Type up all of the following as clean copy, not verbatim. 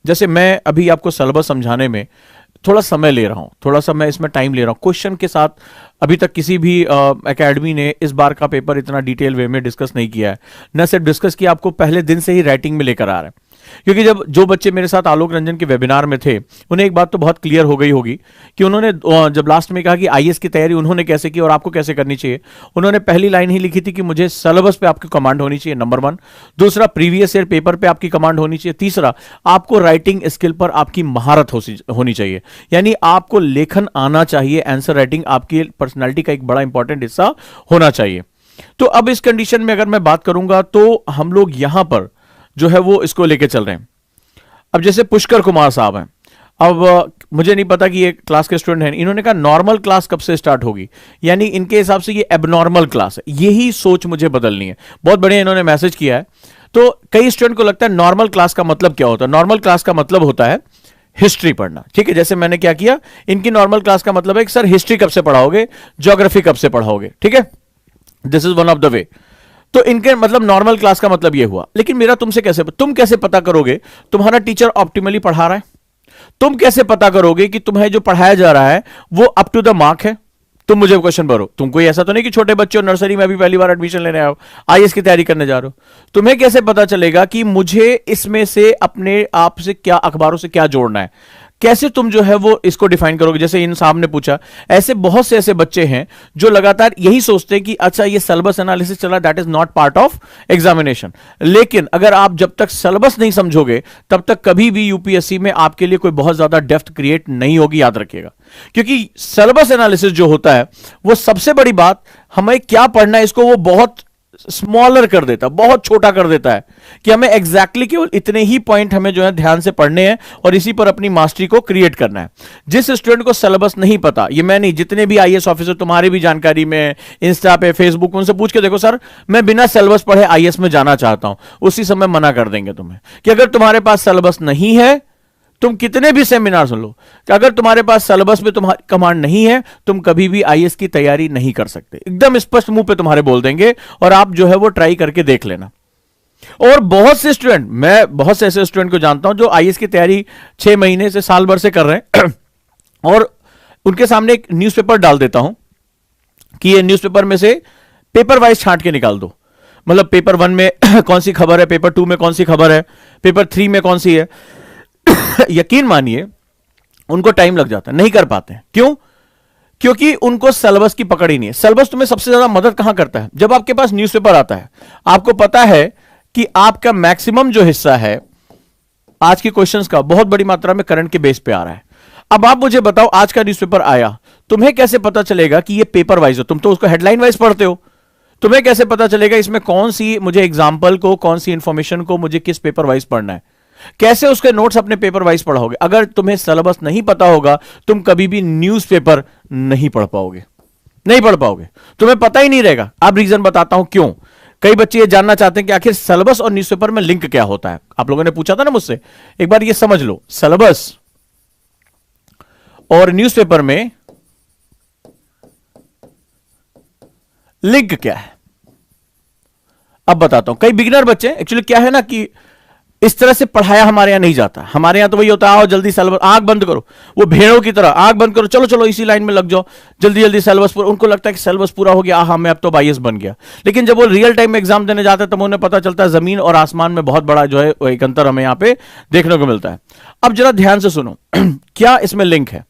जैसे मैं अभी आपको सिलेबस समझाने में थोड़ा समय ले रहा हूं, थोड़ा सा मैं इसमें टाइम ले रहा हूं क्वेश्चन के साथ। अभी तक किसी भी एकेडमी ने इस बार का पेपर इतना डिटेल वे में डिस्कस नहीं किया है। न सिर्फ डिस्कस किया, आपको पहले दिन से ही राइटिंग में लेकर आ रहा है। क्योंकि जब जो बच्चे मेरे साथ आलोक रंजन के वेबिनार में थे, उन्हें एक बात तो बहुत क्लियर हो गई होगी कि उन्होंने जब लास्ट में कहा कि आईएएस की तैयारी उन्होंने कैसे की और आपको कैसे करनी चाहिए, उन्होंने पहली लाइन ही लिखी थी कि मुझे सिलेबस पे आपकी कमांड होनी चाहिए, नंबर 1। दूसरा, प्रीवियस ईयर पेपर पे आपकी कमांड होनी चाहिए। तीसरा, आपको राइटिंग स्किल पर आपकी महारत होनी चाहिए, यानी आपको लेखन आना चाहिए। आंसर राइटिंग आपकी पर्सनैलिटी का एक बड़ा इंपॉर्टेंट हिस्सा होना चाहिए। तो अब इस कंडीशन में अगर मैं बात करूंगा तो हम लोग यहां पर जो है वो इसको लेके चल रहे हैं। अब जैसे पुष्कर कुमार साहब हैं, अब मुझे नहीं पता कि ये क्लास के स्टूडेंट हैं, इन्होंने कहा नॉर्मल क्लास कब से स्टार्ट होगी, यानी इनके हिसाब से ये एबनॉर्मल क्लास है। यही सोच मुझे बदलनी है। बहुत बढ़िया इन्होंने मैसेज किया है। तो कई स्टूडेंट को लगता है नॉर्मल क्लास का मतलब क्या होता है। नॉर्मल क्लास का मतलब होता है हिस्ट्री पढ़ना, ठीक है। जैसे मैंने क्या किया, इनकी नॉर्मल क्लास का मतलब है कि सर हिस्ट्री कब से पढ़ाओगे, ज्योग्राफी कब से पढ़ाओगे, ठीक है। This is one of the way. तो इनके मतलब नॉर्मल क्लास का मतलब यह हुआ। लेकिन मेरा तुमसे तुम कैसे पता करोगे तुम्हारा टीचर ऑप्टिमली पढ़ा रहा है? तुम कैसे पता करोगे कि तुम्हें जो पढ़ाया जा रहा है वो अप टू द मार्क है? तुम मुझे क्वेश्चन भरो। तुम कोई ऐसा तो नहीं कि छोटे बच्चे हो, नर्सरी में अभी पहली बार एडमिशन लेने आओ, आईएएस की तैयारी करने जा रहे हो। तुम्हें कैसे पता चलेगा कि मुझे इसमें से अपने आप से क्या, अखबारों से क्या जोड़ना है? कैसे तुम जो है वो इसको डिफाइन करोगे? जैसे इन साहब ने पूछा, ऐसे बहुत से ऐसे बच्चे हैं जो लगातार यही सोचते हैं कि अच्छा ये सिलेबस एनालिसिस चला, that is not part of examination. लेकिन अगर आप जब तक सिलेबस नहीं समझोगे तब तक कभी भी यूपीएससी में आपके लिए कोई बहुत ज्यादा डेप्थ क्रिएट नहीं होगी, याद रखिएगा। क्योंकि सिलेबस एनालिसिस जो होता है वो सबसे बड़ी बात, हमें क्या पढ़ना है इसको वो बहुत स्मॉलर कर देता, बहुत छोटा कर देता है कि हमें एग्जैक्टली केवल इतने ही पॉइंट हमें जो है ध्यान से पढ़ने हैं और इसी पर अपनी मास्टरी को क्रिएट करना है। जिस स्टूडेंट को सिलेबस नहीं पता, ये मैं नहीं, जितने भी आईएएस ऑफिसर तुम्हारी भी जानकारी में, इंस्टा पे, फेसबुक, उनसे पूछ के देखो, सर मैं बिना सिलेबस पढ़े आईएएस में जाना चाहता हूं, उसी समय मना कर देंगे तुम्हें कि अगर तुम्हारे पास सिलेबस नहीं है, तुम कितने भी सेमिनार सुन लो, कि अगर तुम्हारे पास सिलेबस में तुम्हारी कमांड नहीं है, तुम कभी भी आईएएस की तैयारी नहीं कर सकते। एकदम स्पष्ट मुंह पे तुम्हारे बोल देंगे और आप जो है वो ट्राई करके देख लेना। और बहुत से स्टूडेंट, मैं बहुत से ऐसे स्टूडेंट को जानता हूं जो आईएएस की तैयारी 6 महीने से, साल भर से कर रहे हैं और उनके सामने एक न्यूज़पेपर डाल देता हूं कि ये न्यूज़पेपर में से पेपर वाइज छांट के निकाल दो। मतलब पेपर 1 में कौन सी खबर है, पेपर 2 में कौन सी खबर है, पेपर 3 में कौन सी है। यकीन मानिए उनको टाइम लग जाता है, नहीं कर पाते हैं। क्यों? क्योंकि उनको सिलेबस की पकड़ ही नहीं है। सिलेबस तुम्हें सबसे ज्यादा मदद कहां करता है? जब आपके पास न्यूज़पेपर आता है, आपको पता है कि आपका मैक्सिमम जो हिस्सा है आज के क्वेश्चंस का बहुत बड़ी मात्रा में करंट के बेस पे आ रहा है। अब आप मुझे बताओ, आज का न्यूज़पेपर आया, तुम्हें कैसे पता चलेगा कि ये पेपर वाइज हो? तुम तो उसको हेडलाइन वाइज पढ़ते हो। तुम्हें कैसे पता चलेगा इसमें कौन सी मुझे एग्जाम्पल को, कौन सी इंफॉर्मेशन को मुझे किस पेपर वाइज पढ़ना है? कैसे उसके नोट्स अपने पेपर वाइज पढ़ोगे? अगर तुम्हें सिलेबस नहीं पता होगा, तुम कभी भी न्यूज़पेपर नहीं पढ़ पाओगे, नहीं पढ़ पाओगे, तुम्हें पता ही नहीं रहेगा। अब रीजन बताता हूं क्यों। कई बच्चे ये जानना चाहते हैं कि आखिर सिलेबस और न्यूज़पेपर में लिंक क्या होता है। आप लोगों ने पूछा था ना मुझसे, एक बार ये समझ लो, सिलेबस और न्यूज़पेपर में लिंक क्या है। अब बताता हूं। कई बिगिनर बच्चे, एक्चुअली क्या है ना कि इस तरह से पढ़ाया हमारे यहां नहीं जाता। हमारे यहां तो वही होता है, आओ जल्दी सिलेबस, आंख बंद करो, वो भेड़ों की तरह आंख बंद करो, चलो चलो इसी लाइन में लग जाओ, जल्दी जल्दी सिलेबस पूरा। उनको लगता है कि सिलेबस पूरा हो गया, हाँ मैं अब तो आईएएस बन गया। लेकिन जब वो रियल टाइम में एग्जाम देने जाते हैं तब उन्हें पता चलता है जमीन और आसमान में बहुत बड़ा जो है एक अंतर हमें यहां पे देखने को मिलता है। अब जरा ध्यान से सुनो क्या इसमें लिंक है।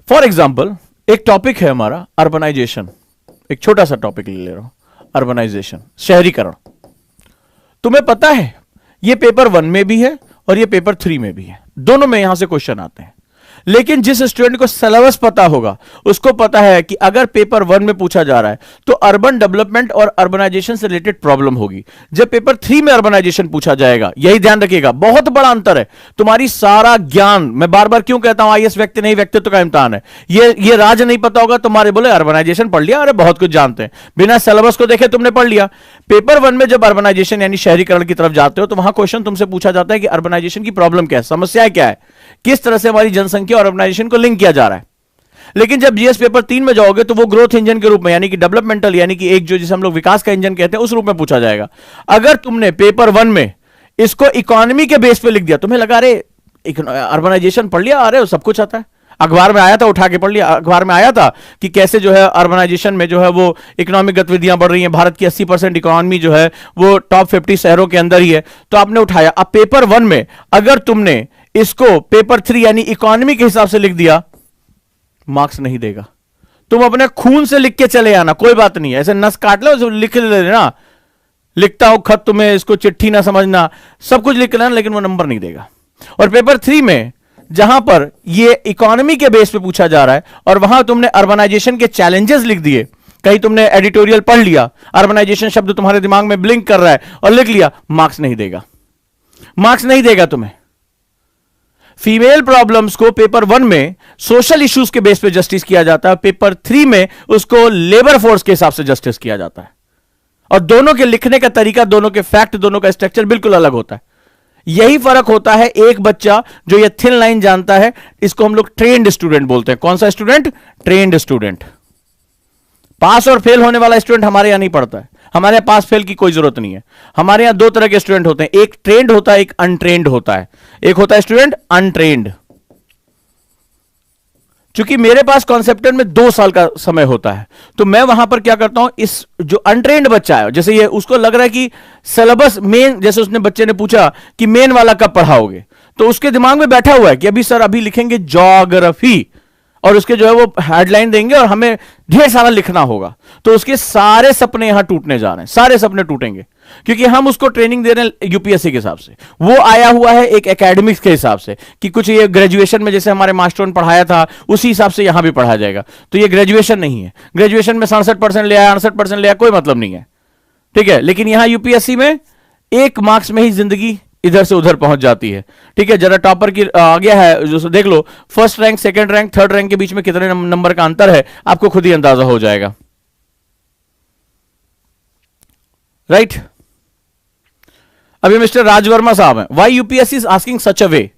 फॉर एग्जाम्पल, एक टॉपिक है हमारा अर्बनाइजेशन, एक छोटा सा टॉपिक ले रहा हूं, अर्बनाइजेशन, शहरीकरण। तुम्हें पता है ये पेपर 1 में भी है और ये पेपर 3 में भी है, दोनों में यहां से क्वेश्चन आते हैं। लेकिन जिस स्टूडेंट को सिलेबस पता होगा उसको पता है कि अगर पेपर 1 में पूछा जा रहा है तो अर्बन डेवलपमेंट और अर्बनाइजेशन से रिलेटेड प्रॉब्लम होगी। जब पेपर 3 में अर्बनाइजेशन पूछा जाएगा, यही ध्यान रखिएगा, बहुत बड़ा अंतर है। तुम्हारी सारा ज्ञान, मैं बार बार क्यों कहता हूं आईएएस व्यक्ति नहीं, व्यक्तित्व का इम्तिहान है। ये राज नहीं पता होगा तुम्हारे, बोले अर्बनाइजेशन पढ़ लिया, अरे बहुत कुछ जानते हैं, बिना सिलेबस को देखे तुमने पढ़ लिया। पेपर 1 में जब अर्बनाइजेशन यानी शहरीकरण की तरफ जाते हो तो वहां क्वेश्चन तुमसे पूछा जाता है कि अर्बनाइजेशन की प्रॉब्लम क्या है, समस्याएं क्या है, किस तरह से हमारी जनसंख्या और अर्बनाइजेशन को लिंक किया जा रहा है। लेकिन जब जीएस पेपर 3 में जाओगे तो वो ग्रोथ इंजन के रूप में, यानी कि डेवलपमेंटल, यानी कि एक जो जिसे हम लोग विकास का इंजन कहते हैं, उस रूप में पूछा जाएगा। अगर तुमने पेपर 1 में इसको इकोनॉमी के बेस पे लिख दिया, तुम्हें लगा अरे अर्बनाइजेशन पढ़ लिया, अरे सब कुछ आता है, अखबार में आया था, उठा के पढ़ लिया, अखबार में आया था कि कैसे जो है अर्बनाइजेशन में जो है वो इकोनॉमिक गतिविधियां बढ़ रही हैं, भारत की 80% इकोनॉमी जो है वो टॉप 50 शहरों के अंदर ही है, तो आपने उठाया। अब पेपर 1 में अगर तुमने इसको पेपर 3 यानी इकोनॉमी के हिसाब से लिख दिया, मार्क्स नहीं देगा। तुम अपने खून से लिख के चले आना, कोई बात नहीं है, ऐसे नस काट लो, लिख लेना, लिखता हूं खत तुम्हें, इसको चिट्ठी ना समझना, सब कुछ लिख लेना, लेकिन वो नंबर नहीं देगा। और पेपर 3 में जहां पर ये इकोनॉमी के बेस पे पूछा जा रहा है और वहां तुमने अर्बनाइजेशन के चैलेंजेस लिख दिए, कहीं तुमने एडिटोरियल पढ़ लिया, अर्बनाइजेशन शब्द तुम्हारे दिमाग में ब्लिंक कर रहा है और लिख लिया, मार्क्स नहीं देगा, मार्क्स नहीं देगा तुम्हें। फीमेल प्रॉब्लम्स को पेपर 1 में सोशल इश्यूज के बेस पे जस्टिस किया जाता है, पेपर 3 में उसको लेबर फोर्स के हिसाब से जस्टिस किया जाता है। और दोनों के लिखने का तरीका, दोनों के फैक्ट, दोनों का स्ट्रक्चर बिल्कुल अलग होता है। यही फर्क होता है। एक बच्चा जो ये थिन लाइन जानता है, इसको हम लोग ट्रेंड स्टूडेंट बोलते हैं। कौन सा स्टूडेंट? Trend student. पास और फेल होने वाला स्टूडेंट हमारे यहां नहीं पढ़ता है, हमारे यहां पास फेल की कोई जरूरत नहीं है। हमारे यहां 2 तरह के स्टूडेंट होते हैं, एक ट्रेंड होता है, एक अनट्रेंड होता है। एक होता है स्टूडेंट अनट्रेंड। चूंकि मेरे पास कॉन्सेप्टन में 2 साल का समय होता है, तो मैं वहां पर क्या करता हूं, इस जो अनट्रेंड बच्चा है, जैसे ये उसको लग रहा है कि सिलेबस मेन, जैसे उसने बच्चे ने पूछा कि मेन वाला कब पढ़ाओगे, तो उसके दिमाग में बैठा हुआ है कि अभी सर अभी लिखेंगे ज्योग्राफी, और उसके जो है वो हेडलाइन देंगे और हमें ढेर सारा लिखना होगा, तो उसके सारे सपने यहां टूटने जा रहे हैं, सारे सपने टूटेंगे, क्योंकि हम उसको ट्रेनिंग दे रहे हैं यूपीएससी के हिसाब से। वो आया हुआ है एक एकेडमिक्स के हिसाब से कि कुछ ये ग्रेजुएशन में जैसे हमारे मास्टरों ने पढ़ाया था उसी हिसाब से यहां भी पढ़ाया जाएगा, तो ये ग्रेजुएशन नहीं है। ग्रेजुएशन में 67% ले आया, 68% ले आया, कोई मतलब नहीं है, ठीक है। लेकिन यहां यूपीएससी में 1 मार्क्स में ही जिंदगी इधर से उधर पहुंच जाती है, ठीक है। जरा टॉपर की आ गया है जो देख लो, first rank, second rank, third rank के बीच में कितने नंबर का अंतर है, आपको खुद ही अंदाजा हो जाएगा, राइट। अभी मिस्टर राजवर्मा साहब हैं, why UPSC is asking such a way,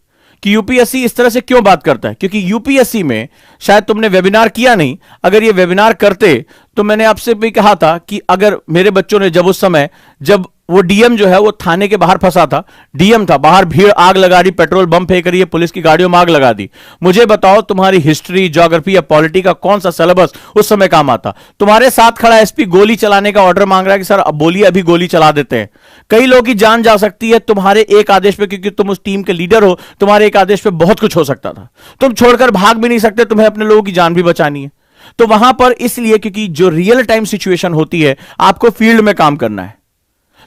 कि यूपीएससी इस तरह से क्यों बात करता है, क्योंकि यूपीएससी में शायद तुमने वेबिनार किया नहीं, अगर ये वेबिनार करते तो मैंने आपसे भी कहा था कि अगर मेरे बच्चों ने जब उस समय, जब वो डीएम जो है वो थाने के बाहर फंसा था, डीएम था बाहर, भीड़ आग लगा दी, पेट्रोल बम फेंक रही है, पुलिस की गाड़ियों में आग लगा दी, मुझे बताओ तुम्हारी हिस्ट्री, ज्योग्राफी या पॉलिटी का कौन सा सिलेबस उस समय काम आता। तुम्हारे साथ खड़ा एसपी गोली चलाने का ऑर्डर मांग रहा है कि सर अब बोलिए, अभी गोली चला देते हैं, कई लोगों की जान जा सकती है तुम्हारे एक आदेश पे, क्योंकि तुम उस टीम के लीडर हो, तुम्हारे एक आदेश पे बहुत कुछ हो सकता था, तुम छोड़कर भाग भी नहीं सकते, तुम्हें अपने लोगों की जान भी बचानी है। तो वहां पर इसलिए क्योंकि जो रियल टाइम सिचुएशन होती है, आपको फील्ड में काम करना है,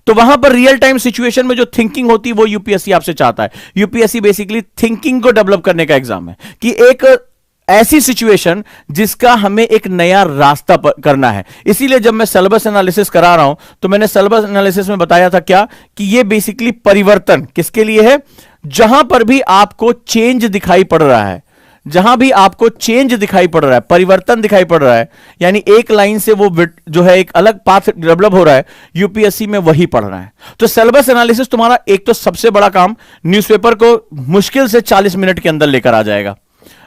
तो वहां पर रियल टाइम सिचुएशन में जो थिंकिंग होती है वो यूपीएससी आपसे चाहता है। यूपीएससी बेसिकली थिंकिंग को डेवलप करने का एग्जाम है, कि एक ऐसी सिचुएशन जिसका हमें एक नया रास्ता करना है। इसीलिए जब मैं सिलेबस एनालिसिस करा रहा हूं, तो मैंने सिलेबस एनालिसिस में बताया था क्या, कि ये बेसिकली परिवर्तन किसके लिए है, जहां पर भी आपको चेंज दिखाई पड़ रहा है, जहां भी आपको चेंज दिखाई पड़ रहा है, परिवर्तन दिखाई पड़ रहा है, यानी एक लाइन से वो जो है एक अलग पाथ डेवलप हो रहा है, यूपीएससी में वही पढ़ना है। तो सिलेबस एनालिसिस तुम्हारा एक तो सबसे बड़ा काम, न्यूज़पेपर को मुश्किल से 40 मिनट के अंदर लेकर आ जाएगा।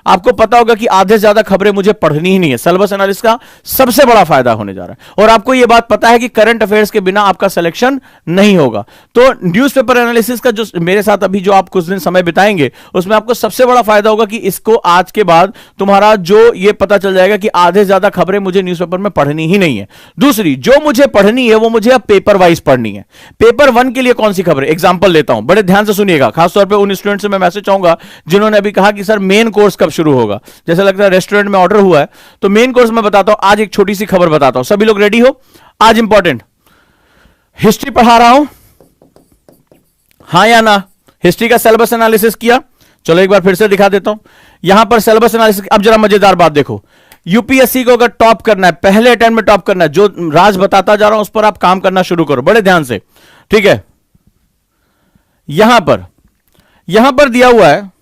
आपको पता होगा कि आधे से ज्यादा खबरें मुझे पढ़नी ही नहीं है, सिलेबस एनालिसिस का सबसे बड़ा फायदा होने जा रहा है। और आपको यह बात पता है कि करंट अफेयर्स के बिना आपका सिलेक्शन नहीं होगा। तो न्यूज़पेपर एनालिसिस का जो मेरे साथ अभी जो आप कुछ दिन समय बिताएंगे, उसमें आपको सबसे बड़ा फायदा होगा कि इसको आज के बाद तुम्हारा जो ये पता चल जाएगा कि आधे से ज्यादा खबरें मुझे न्यूज़पेपर में पढ़नी ही नहीं है। दूसरी जो मुझे पढ़नी है वो मुझे अब पेपर वाइज पढ़नी है। पेपर 1 के लिए कौन सी खबर, एग्जाम्पल लेता हूं, बड़े ध्यान से सुनिएगा, खासतौर पर उन स्टूडेंट से मैं मैसेज चाहूंगा जिन्होंने अभी कहा कि सर मेन कोर्स कब शुरू होगा, जैसे लगता है रेस्टोरेंट में ऑर्डर हुआ है, तो मेन कोर्स में बताता हूं। आज एक छोटी सी खबर बताता हूं, सभी लोग रेडी हो, आज इंपॉर्टेंट हिस्ट्री पढ़ा रहा हूं, हां या ना। हिस्ट्री का सिलेबस एनालिसिस किया, चलो एक बार फिर से दिखा देता हूं यहां पर सिलेबस एनालिसिस। अब जरा मजेदार बात देखो, यूपीएससी को अगर टॉप करना है, पहले अटेम्प्ट में टॉप करना है, जो राज बताता जा रहा हूं उस पर आप काम करना शुरू करो बड़े ध्यान से, ठीक है। यहां पर दिया हुआ है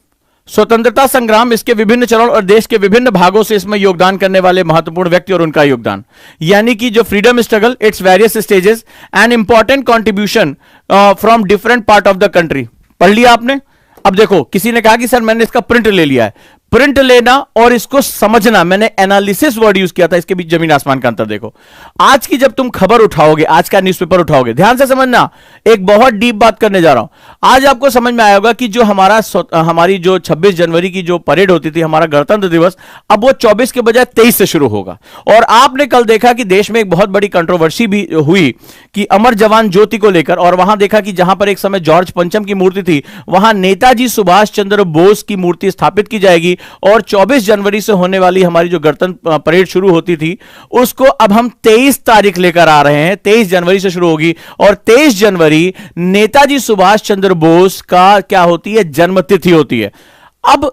स्वतंत्रता संग्राम, इसके विभिन्न चरण और देश के विभिन्न भागों से इसमें योगदान करने वाले महत्वपूर्ण व्यक्ति और उनका योगदान, यानी कि जो freedom struggle, its various stages and important contribution from different part of the country. पढ़ लिया आपने। अब देखो, किसी ने कहा कि सर मैंने इसका प्रिंट ले लिया है, प्रिंट लेना और इसको समझना। मैंने एनालिसिस वर्ड यूज किया था, इसके बीच जमीन आसमान का अंतर देखो। आज की जब तुम खबर उठाओगे, आज का न्यूज़पेपर उठाओगे, ध्यान से समझना, एक बहुत डीप बात करने जा रहा हूं। आज आपको समझ में आया होगा कि जो हमारी जो 26 जनवरी की जो परेड होती थी, हमारा गणतंत्र दिवस, अब वो 24 के बजाय 23 से शुरू होगा। और आपने कल देखा कि देश में एक बहुत बड़ी कंट्रोवर्सी भी हुई कि अमर जवान ज्योति को लेकर, और वहां देखा कि जहां पर एक समय जॉर्ज पंचम की मूर्ति थी, वहां नेताजी सुभाष चंद्र बोस की मूर्ति स्थापित की जाएगी। और 24 जनवरी से होने वाली हमारी जो गणतंत्र परेड शुरू होती थी, उसको अब हम 23 तारीख लेकर आ रहे हैं। 23 जनवरी से शुरू होगी, और 23 जनवरी नेताजी सुभाष चंद्र बोस का क्या होती है, जन्मतिथि होती है। अब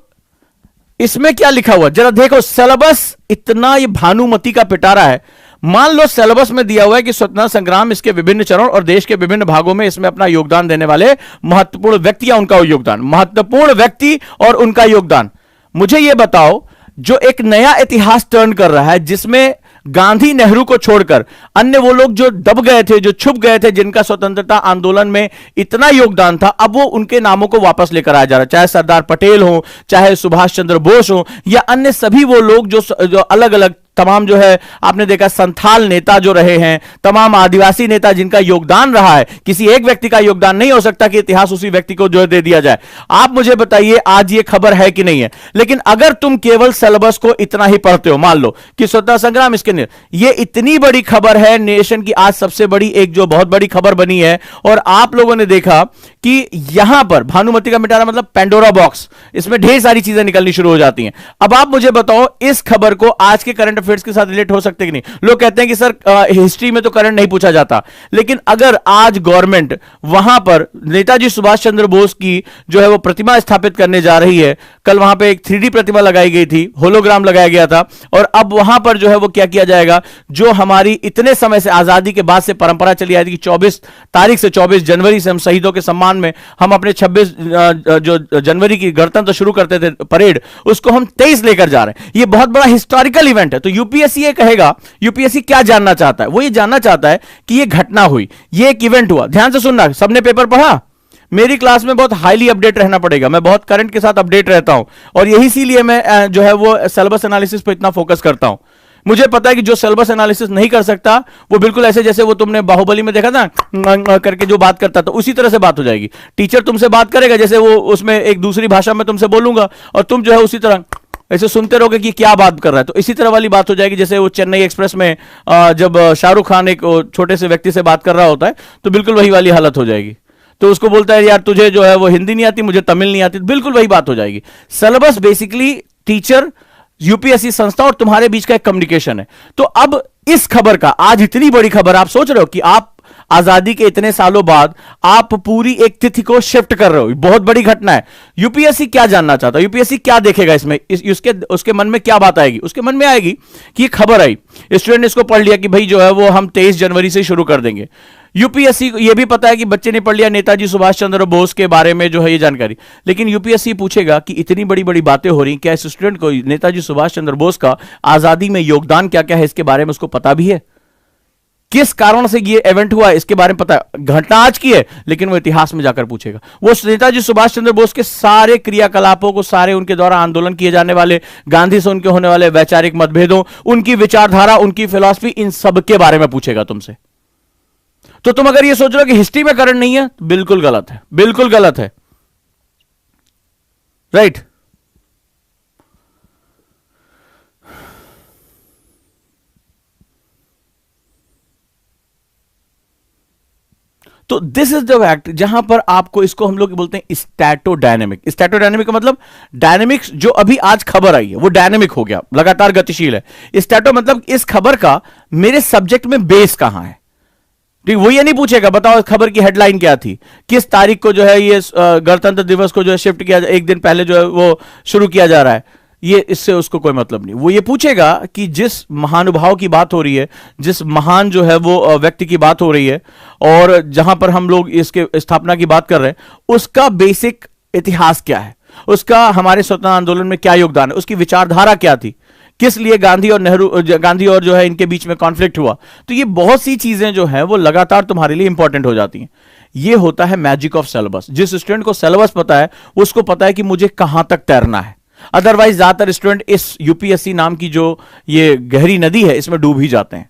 इसमें क्या लिखा हुआ जरा देखो, सिलेबस इतना ये भानुमति का पिटारा है। मान लो सिलेबस में दिया हुआ है कि स्वतंत्रता संग्राम, इसके विभिन्न चरण और देश के विभिन्न भागों में इसमें अपना योगदान देने वाले महत्वपूर्ण व्यक्ति या उनका योगदान, महत्वपूर्ण व्यक्ति और उनका योगदान। मुझे यह बताओ, जो एक नया इतिहास टर्न कर रहा है, जिसमें गांधी नेहरू को छोड़कर अन्य वो लोग जो दब गए थे, जो छुप गए थे, जिनका स्वतंत्रता आंदोलन में इतना योगदान था, अब वो उनके नामों को वापस लेकर आया जा रहा है। चाहे सरदार पटेल हो, चाहे सुभाष चंद्र बोस हो, या अन्य सभी वो लोग जो अलग अलग तमाम जो है, आपने देखा संथाल नेता जो रहे हैं, तमाम आदिवासी नेता जिनका योगदान रहा है। किसी एक व्यक्ति का योगदान नहीं हो सकता कि इतिहास उसी व्यक्ति को जो है दे दिया जाए। आप मुझे बताइए आज ये खबर है कि नहीं है। लेकिन अगर तुम केवल सिलेबस को इतना ही पढ़ते हो, मान लो कि स्वतंत्रता संग्राम इसके ये इतनी बड़ी खबर है, नेशन की आज सबसे बड़ी एक जो बहुत बड़ी खबर बनी है, और आप लोगों ने देखा कि यहां पर भानुमति का मिटाना मतलब पेंडोरा बॉक्स, इसमें ढेर सारी चीजें निकलनी शुरू हो जाती हैं। अब आप मुझे बताओ, इस खबर को आज के करंट अफेयर्स के साथ रिलेट हो सकते कि नहीं? लोग कहते हैं कि सर हिस्ट्री में तो करंट नहीं पूछा जाता, लेकिन अगर आज गवर्नमेंट वहां पर नेताजी सुभाष चंद्र बोस की जो है वो प्रतिमा स्थापित करने जा रही है, कल वहां पे एक 3D प्रतिमा लगाई गई थी, होलोग्राम लगाया गया था, और अब वहां पर जो है वो क्या किया जाएगा, जो हमारी इतने समय से आजादी के बाद से परंपरा चली आई थी कि 24 तारीख से 24 जनवरी से हम शहीदों के सम्मान में हम अपने 26 जो जनवरी की गणतंत्र शुरू करते थे परेड, उसको हम 23 लेकर जा रहे हैं। ये बहुत बड़ा हिस्टोरिकल इवेंट है। तो यूपीएससी ये कहेगा, यूपीएससी क्या जानना चाहता है? वो ये जानना चाहता है कि ये घटना हुई, ये एक इवेंट हुआ। ध्यान से सुनना, सबने पेपर पढ़ा? मेरी क्लास में बहुत हाईली अपडेट रहना पड़ेगा, मैं बहुत करंट के साथ अपडेट रहता हूं, और यही इसीलिए मैं जो है वो सिलेबस एनालिसिस पर इतना फोकस करता हूं। मुझे पता है कि जो सिलेबस एनालिसिस नहीं कर सकता, वो बिल्कुल ऐसे जैसे वो तुमने बाहुबली में देखा था करके जो बात करता था, उसी तरह से बात हो जाएगी। टीचर तुमसे बात करेगा जैसे वो उसमें एक दूसरी भाषा में तुमसे बोलूंगा, और तुम जो है उसी तरह ऐसे सुनते रहोगे कि क्या बात कर रहा है। तो इसी तरह वाली बात हो जाएगी जैसे वो चेन्नई एक्सप्रेस में जब शाहरुख खान एक छोटे से व्यक्ति से बात कर रहा होता है, तो बिल्कुल वही वाली हालत हो जाएगी। तो उसको बोलता है यार तुझे जो है वो हिंदी नहीं आती, मुझे तमिल नहीं आती, बिल्कुल वही बात हो जाएगी। सिलेबस बेसिकली टीचर, यूपीएससी संस्था और तुम्हारे बीच का एक कम्युनिकेशन है। तो अब इस खबर का, आज इतनी बड़ी खबर, आप सोच रहे हो कि आप आजादी के इतने सालों बाद आप पूरी एक तिथि को शिफ्ट कर रहे हो, बहुत बड़ी घटना है। यूपीएससी क्या जानना चाहता है, यूपीएससी क्या देखेगा इसमें, उसके मन में क्या बात आएगी? उसके मन में आएगी कि ये खबर आई, स्टूडेंट ने इसको पढ़ लिया कि भाई जो है वो हम 23 जनवरी से शुरू कर देंगे। यूपीएससी को यह भी पता है कि बच्चे ने पढ़ लिया नेताजी सुभाष चंद्र बोस के बारे में जो है ये जानकारी, लेकिन यूपीएससी पूछेगा कि इतनी बड़ी बड़ी बातें हो रही, क्या इस स्टूडेंट को नेताजी सुभाष चंद्र बोस का आजादी में योगदान क्या क्या है इसके बारे में उसको पता भी है? किस कारण से ये इवेंट हुआ इसके बारे में पता है? घटना आज की है, लेकिन वो इतिहास में जाकर पूछेगा। वो नेताजी सुभाष चंद्र बोस के सारे क्रियाकलापों को, सारे उनके द्वारा आंदोलन किए जाने वाले, गांधी से उनके होने वाले वैचारिक मतभेदों, उनकी विचारधारा, उनकी फिलॉसफी, इन सब के बारे में पूछेगा तुमसे। तो तुम अगर ये सोच रहे हो कि हिस्ट्री में करंट नहीं है, तो बिल्कुल गलत है, बिल्कुल गलत है, राइट? तो दिस इज द फैक्ट, जहां पर आपको, इसको हम लोग बोलते हैं स्टैटोडायनेमिक। स्टैटोडायनेमिक का मतलब डायनेमिक्स, जो अभी आज खबर आई है वो डायनेमिक हो गया, लगातार गतिशील है। स्टैटो मतलब इस खबर का मेरे सब्जेक्ट में बेस कहां है। ठीक, वो ये नहीं पूछेगा बताओ खबर की हेडलाइन क्या थी, किस तारीख को जो है ये गणतंत्र दिवस को जो है शिफ्ट किया, एक दिन पहले जो है वो शुरू किया जा रहा है, ये इससे उसको कोई मतलब नहीं। वो ये पूछेगा कि जिस महानुभाव की बात हो रही है, जिस महान जो है वो व्यक्ति की बात हो रही है, और जहां पर हम लोग इसके स्थापना की बात कर रहे हैं, उसका बेसिक इतिहास क्या है, उसका हमारे स्वतंत्रता आंदोलन में क्या योगदान है, उसकी विचारधारा क्या थी, किस लिए गांधी और जो है इनके बीच में कॉन्फ्लिक्ट हुआ। तो ये बहुत सी चीजें जो है वो लगातार तुम्हारे लिए इंपॉर्टेंट हो जाती हैं। ये होता है मैजिक ऑफ सिलेबस। जिस स्टूडेंट को सिलेबस पता है, उसको पता है कि मुझे कहां तक तैरना है। अदरवाइज ज्यादातर स्टूडेंट इस यूपीएससी नाम की जो ये गहरी नदी है इसमें डूब ही जाते हैं,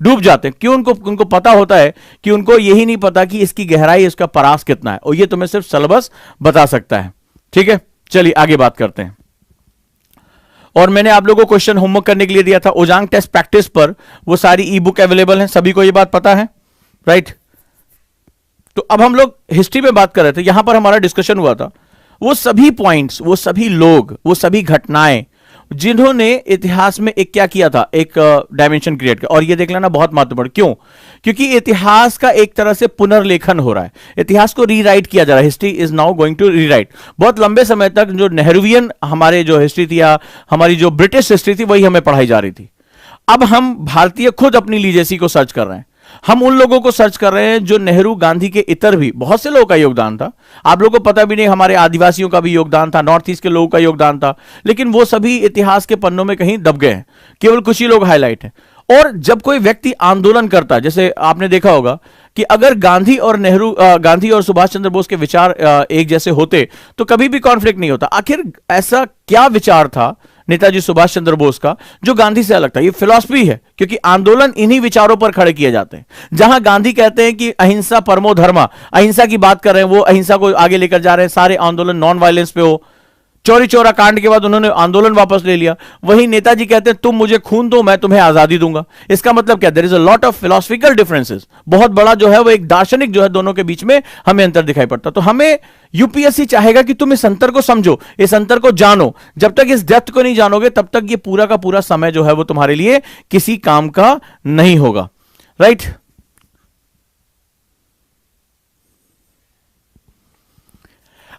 डूब जाते हैं। क्यों? उनको पता होता है कि उनको यही नहीं पता कि इसकी गहराई, इसका परास कितना है, और ये तुम्हें सिर्फ सिलेबस बता सकता है। ठीक है, चलिए आगे बात करते हैं। और मैंने आप लोगों को क्वेश्चन होमवर्क करने के लिए दिया था ओजांग टेस्ट प्रैक्टिस पर, वो सारी ई बुक अवेलेबल है, सभी को ये बात पता है, राइट? तो अब हम लोग हिस्ट्री में बात कर रहे थे, यहां पर हमारा डिस्कशन हुआ था वो सभी पॉइंट्स, वो सभी लोग, वो सभी घटनाएं जिन्होंने इतिहास में एक क्या किया था, एक डायमेंशन क्रिएट किया। और ये देख लेना बहुत महत्वपूर्ण, क्यों? क्योंकि इतिहास का एक तरह से पुनर्लेखन हो रहा है, इतिहास को रीराइट किया जा रहा है। History is now going to rewrite. बहुत लंबे समय तक जो नेहरूवियन हमारे जो हिस्ट्री थी या हमारी जो ब्रिटिश हिस्ट्री थी वही हमें पढ़ाई जा रही थी। अब हम भारतीय खुद अपनी लीजेसी को सर्च कर रहे हैं। हम उन लोगों को सर्च कर रहे हैं जो नेहरू, गांधी के इतर भी बहुत से लोगों का योगदान था, आप लोगों को पता भी नहीं, हमारे आदिवासियों का भी योगदान था, नॉर्थ ईस्ट के लोगों का योगदान था, लेकिन वो सभी इतिहास के पन्नों में कहीं दब गए हैं, केवल कुछ ही लोग हाईलाइट हैं। और जब कोई व्यक्ति आंदोलन करता है, जैसे आपने देखा होगा कि अगर गांधी और नेहरू, गांधी और सुभाष चंद्र बोस के विचार एक जैसे होते तो कभी भी कॉन्फ्लिक्ट नहीं होता। आखिर ऐसा क्या विचार था नेताजी सुभाष चंद्र बोस का जो गांधी से अलग था? ये फिलॉसफी है, क्योंकि आंदोलन इन्हीं विचारों पर खड़े किए जाते हैं। जहां गांधी कहते हैं कि अहिंसा परमो धर्मा, अहिंसा की बात कर रहे हैं, वो अहिंसा को आगे लेकर जा रहे हैं, सारे आंदोलन नॉन वायलेंस पे हो। चौरी चौरा कांड के बाद उन्होंने आंदोलन वापस ले लिया। वहीं नेताजी कहते हैं तुम मुझे खून दो, मैं तुम्हें आजादी दूंगा। इसका मतलब क्या? There is a lot of philosophical differences, बहुत बड़ा जो है वो एक दार्शनिक जो है दोनों के बीच में हमें अंतर दिखाई पड़ता। तो हमें यूपीएससी चाहेगा कि तुम इस अंतर को समझो, इस अंतर को जानो। जब तक इस डेप्थ को नहीं जानोगे तब तक ये पूरा का पूरा समय जो है वो तुम्हारे लिए किसी काम का नहीं होगा, राइट?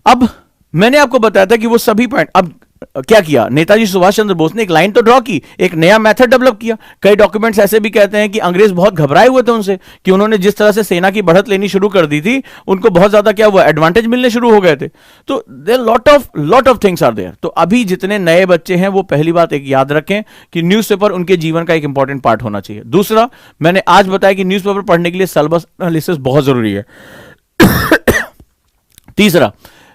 अब मैंने आपको बताया था कि वो सभी पॉइंट, अब क्या किया नेताजी सुभाष चंद्र बोस ने? एक लाइन तो ड्रॉ की, एक नया मेथड डेवलप किया। कई डॉक्यूमेंट्स ऐसे भी कहते हैं कि अंग्रेज बहुत घबराए हुए थे उनसे, कि उन्होंने जिस तरह से सेना की बढ़त लेनी शुरू कर दी थी, उनको बहुत ज्यादा क्या हुआ, एडवांटेज मिलने शुरू हो गए थे। तो there lot of things are there. तो अभी जितने नए बच्चे हैं वो पहली बात एक याद रखें कि न्यूज़पेपर उनके जीवन का एक इंपॉर्टेंट पार्ट होना चाहिए। दूसरा, मैंने आज बताया कि न्यूज़पेपर पढ़ने के लिए सिलेबस एनालिसिस बहुत जरूरी है। तीसरा,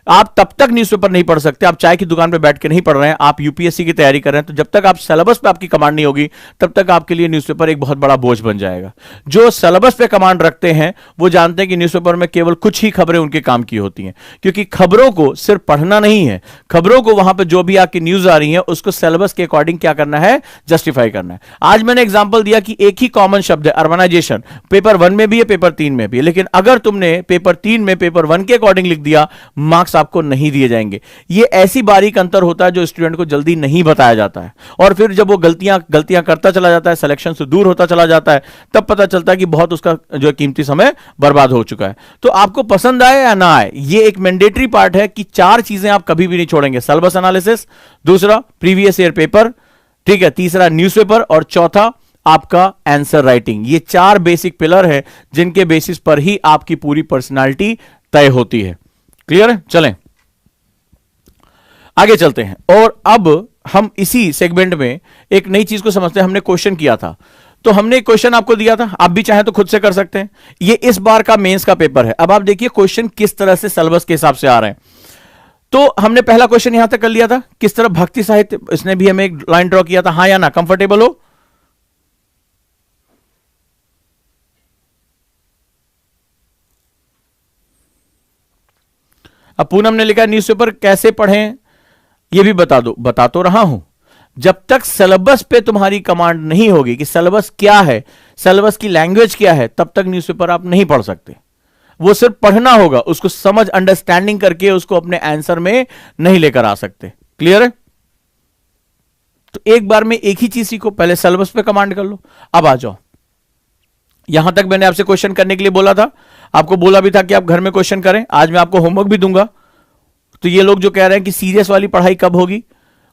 आप तब तक न्यूज़पेपर नहीं पढ़ सकते, आप चाय की दुकान पे बैठ के नहीं पढ़ रहे हैं, आप यूपीएससी की तैयारी कर रहे हैं, तो जब तक आप सिलेबस पे आपकी कमांड नहीं होगी तब तक आपके लिए न्यूज़पेपर एक बहुत बड़ा बोझ बन जाएगा। जो सिलेबस पे कमांड रखते हैं वो जानते हैं कि न्यूज़पेपर में केवल कुछ ही खबरें उनके काम की होती हैं, क्योंकि खबरों को सिर्फ पढ़ना नहीं है, खबरों को वहां पर जो भी आपकी न्यूज आ रही है उसको सिलेबस के अकॉर्डिंग क्या करना है, जस्टिफाई करना है। आज मैंने एग्जाम्पल दिया कि एक ही कॉमन शब्द है अर्बनाइजेशन, पेपर 1 में भी है, पेपर 3 में भी है, लेकिन अगर तुमने पेपर 3 में पेपर 1 के अकॉर्डिंग लिख दिया, मार्क्स आपको नहीं दिए जाएंगे। ये ऐसी बारीक अंतर होता है जो स्टूडेंट को जल्दी नहीं बताया जाता है, और फिर जब वो गलतियां करता चला जाता है, सिलेक्शन से दूर होता चला जाता है, तब पता चलता है कि बहुत उसका जो कीमती समय बर्बाद हो चुका है। तो आपको पसंद आए या ना आए, ये एक मैंडेटरी पार्ट है कि 4 चीजें आप कभी भी नहीं छोड़ेंगे। सिलेबस एनालिसिस, दूसरा प्रीवियस ईयर पेपर, ठीक है, तीसरा न्यूज़पेपर, और चौथा आपका आंसर राइटिंग। ये 4 बेसिक पिलर है जिनके बेसिस पर ही आपकी पूरी पर्सनालिटी तय होती है। क्लियर है? चलें आगे चलते हैं। और अब हम इसी सेगमेंट में एक नई चीज को समझते हैं। हमने क्वेश्चन किया था, तो हमने एक क्वेश्चन आपको दिया था, आप भी चाहें तो खुद से कर सकते हैं। ये इस बार का मेंस का पेपर है। अब आप देखिए क्वेश्चन किस तरह से सिलेबस के हिसाब से आ रहे हैं। तो हमने पहला क्वेश्चन यहां तक कर लिया था, किस तरह भक्ति साहित्य, इसने भी हमें एक लाइन ड्रॉ किया था, हां या ना, कंफर्टेबल हो? अब पूनम ने लिखा न्यूज़पेपर कैसे पढ़ें ये भी बता दो। बता तो रहा हूं, जब तक सिलेबस पे तुम्हारी कमांड नहीं होगी कि सिलेबस क्या है, सिलेबस की लैंग्वेज क्या है, तब तक न्यूज़पेपर आप नहीं पढ़ सकते। वो सिर्फ पढ़ना होगा, उसको समझ अंडरस्टैंडिंग करके उसको अपने आंसर में नहीं लेकर आ सकते। क्लियर है? तो एक बार में एक ही चीज सीखो, पहले सिलेबस पे कमांड कर लो। अब आ जाओ, यहां तक मैंने आपसे क्वेश्चन करने के लिए बोला था, आपको बोला भी था कि आप घर में क्वेश्चन करें। आज मैं आपको होमवर्क भी दूंगा। तो ये लोग जो कह रहे हैं कि सीरियस वाली पढ़ाई कब होगी,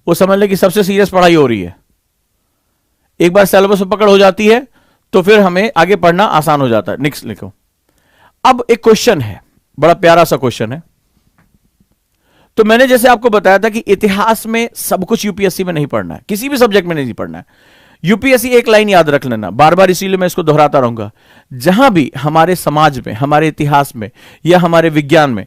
वो समझ ले कि सबसे सीरियस पढ़ाई हो रही है। एक बार सिलेबस पे पकड़ हो जाती है तो फिर हमें आगे पढ़ना आसान हो जाता है। नेक्स्ट लिखो। अब एक क्वेश्चन है, बड़ा प्यारा सा क्वेश्चन है। तो मैंने जैसे आपको बताया था कि इतिहास में सब कुछ यूपीएससी में नहीं पढ़ना है, किसी भी सब्जेक्ट में नहीं पढ़ना है। यूपीएससी एक लाइन याद रख लेना बार बार, इसीलिए मैं इसको दोहराता रहूंगा। जहां भी हमारे समाज में, हमारे इतिहास में या हमारे विज्ञान में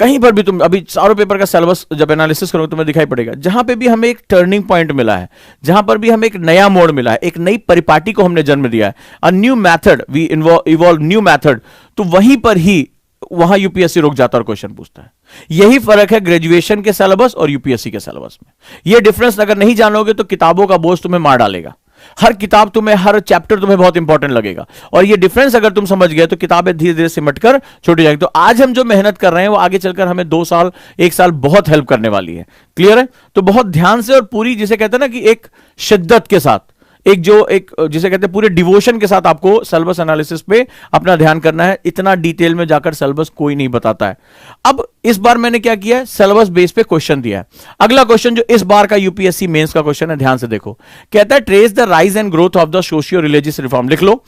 कहीं पर भी तुम अभी चारों पेपर का सिलेबस जब एनालिसिस करोगे तुम्हें दिखाई पड़ेगा, जहां पे भी हमें एक टर्निंग पॉइंट मिला है, जहां पर भी हमें एक नया मोड़ मिला है, एक नई परिपाटी को हमने जन्म दिया है, a new method, we evolve new method, तो वहीं पर ही वहां यूपीएससी रुक जाता है और क्वेश्चन पूछता है। यही फर्क है ग्रेजुएशन के सिलेबस और यूपीएससी के सिलेबस में। यह डिफरेंस अगर नहीं जानोगे तो किताबों का बोझ तुम्हें मार डालेगा। हर किताब तुम्हें, हर चैप्टर तुम्हें बहुत इंपॉर्टेंट लगेगा, और ये डिफरेंस अगर तुम समझ गए तो किताबें धीरे धीरे सिमटकर छोटी जाएगी। तो आज हम जो मेहनत कर रहे हैं वो आगे चलकर हमें 2 साल 1 साल बहुत हेल्प करने वाली है। क्लियर है? तो बहुत ध्यान से और पूरी, जिसे कहते हैं ना कि एक शिद्दत के साथ, एक जिसे कहते हैं पूरे डिवोशन के साथ आपको सिलेबस एनालिसिस पे अपना ध्यान करना है। इतना डिटेल में जाकर सिलेबस कोई नहीं बताता है। अब इस बार मैंने क्या किया है, सिलेबस बेस पे क्वेश्चन दिया है। अगला क्वेश्चन जो इस बार का यूपीएससी मेंस का क्वेश्चन है, ध्यान से देखो। कहता है trace the rise and growth of the socio religious reform. लिख लो,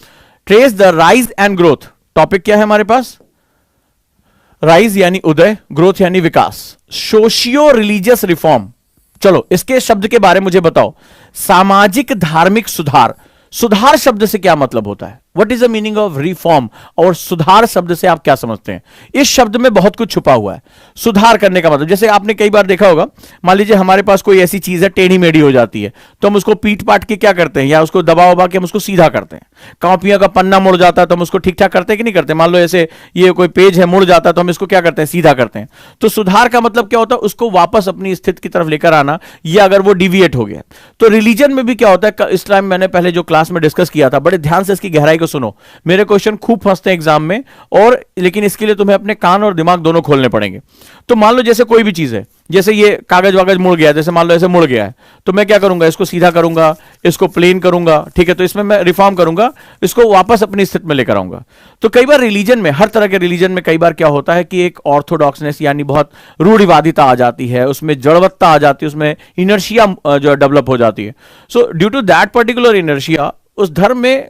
trace the rise and growth. Topic क्या है हमारे पास? राइज यानी उदय, ग्रोथ यानी विकास, सोशियो रिलीजियस रिफॉर्म। चलो इसके शब्द के बारे में मुझे बताओ। सामाजिक धार्मिक सुधार। सुधार शब्द से क्या मतलब होता है? What is the meaning of reform? और सुधार शब्द से आप क्या समझते हैं? इस शब्द में बहुत कुछ छुपा हुआ है। सुधार करने का मतलब, जैसे आपने कई बार देखा होगा, मान लीजिए हमारे पास कोई ऐसी चीज है टेढ़ी मेढ़ी हो जाती है, तो हम उसको पीट पाट के क्या करते हैं, या उसको दबा उबा के हम उसको सीधा करते हैं। कॉपियों का पन्ना मुड़ जाता है तो हम उसको ठीक ठाक करते हैं कि नहीं करते? मान लो ऐसे ये कोई पेज है मुड़ जाता है तो हम इसको क्या करते हैं, सीधा करते हैं। तो सुधार का मतलब क्या होता है? उसको वापस अपनी स्थिति की तरफ लेकर आना, या अगर वो डिविएट हो गया। तो रिलीजन में भी क्या होता है, इस टाइम मैंने पहले जो क्लास में डिस्कस किया था, बड़े ध्यान से इसकी गहराई को सुनो। मेरे क्वेश्चन खूब फंसते हैं एग्जाम में, और लेकिन इसके लिए तुम्हें अपने कान और दिमाग दोनों खोलने पड़ेंगे। तो मान लो जैसे कोई भी चीज है, जैसे ये कागज वागज मुड़ गया, जैसे मान लो ऐसे मुड़ गया है, तो मैं क्या करूंगा, इसको सीधा करूंगा, इसको प्लेन करूंगा, ठीक है? तो इसमें मैं रिफॉर्म करूंगा, इसको वापस अपनी स्थिति में लेकर आऊंगा। तो कई बार रिलीजन में, हर तरह के रिलीजन में कई बार क्या होता है कि एक ऑर्थोडॉक्सनेस यानी बहुत रूढ़िवादिता आ जाती है, उसमें जड़वत्ता आ जाती है, उसमें इनर्शिया जो डेवलप हो जाती है। So due to that particular inertia उस धर्म में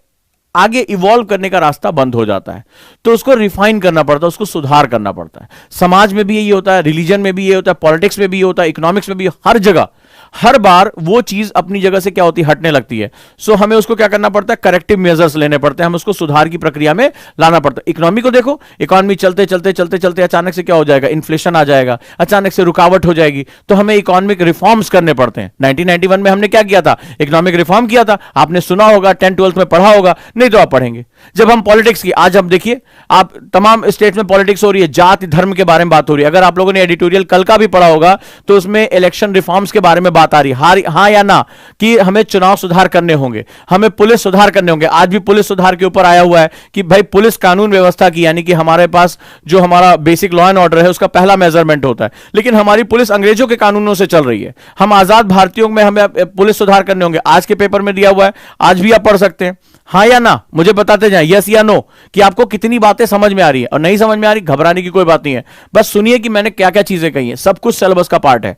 आगे इवॉल्व करने का रास्ता बंद हो जाता है। तो उसको रिफाइन करना पड़ता है, उसको सुधार करना पड़ता है। समाज में भी यही होता है, रिलीजन में भी ये होता है, पॉलिटिक्स में भी ये होता है, इकोनॉमिक्स में भी, हर जगह हर बार वो चीज अपनी जगह से क्या होती है, हटने लगती है। सो हमें उसको क्या करना पड़ता है, करेक्टिव मेजर्स लेने पड़ते हैं, हम उसको सुधार की प्रक्रिया में लाना पड़ता है। इकोनॉमी को देखो, इकोनॉमी चलते चलते चलते चलते अचानक से क्या हो जाएगा, इन्फ्लेशन आ जाएगा, अचानक से रुकावट हो जाएगी, तो हमें इकोनॉमिक रिफॉर्म्स करने पड़ते हैं। 1991 में हमने क्या किया था, इकोनॉमिक रिफॉर्म किया था। आपने सुना होगा, 10th 12th में पढ़ा होगा, नहीं तो आप पढ़ेंगे। जब हम पॉलिटिक्स की, आज हम देखिए, आप तमाम स्टेट में पॉलिटिक्स हो रही है, जाति धर्म के बारे में बात हो रही है। अगर आप लोगों ने एडिटोरियल कल का भी पढ़ा होगा तो उसमें इलेक्शन रिफॉर्म्स के बारे में बात आ रही है, हाँ या ना, कि हमें चुनाव सुधार करने होंगे, हमें पुलिस सुधार करने होंगे। आज भी पुलिस सुधार के ऊपर आया हुआ है कि भाई पुलिस कानून व्यवस्था की, यानी कि हमारे पास जो हमारा बेसिक लॉ एंड ऑर्डर है उसका पहला मेजरमेंट होता है, लेकिन हमारी पुलिस अंग्रेजों के कानूनों से चल रही है। हम आजाद भारतीयों में हमें पुलिस सुधार करने होंगे, आज के पेपर में दिया हुआ है, आज भी आप पढ़ सकते हैं। हाँ या ना, मुझे बताते जाएं, यस या नो, कि आपको कितनी बातें समझ में आ रही है। और नहीं समझ में आ रही, घबराने की कोई बात नहीं है, बस सुनिए कि मैंने क्या क्या चीजें कही हैं, सब कुछ सिलेबस का पार्ट है।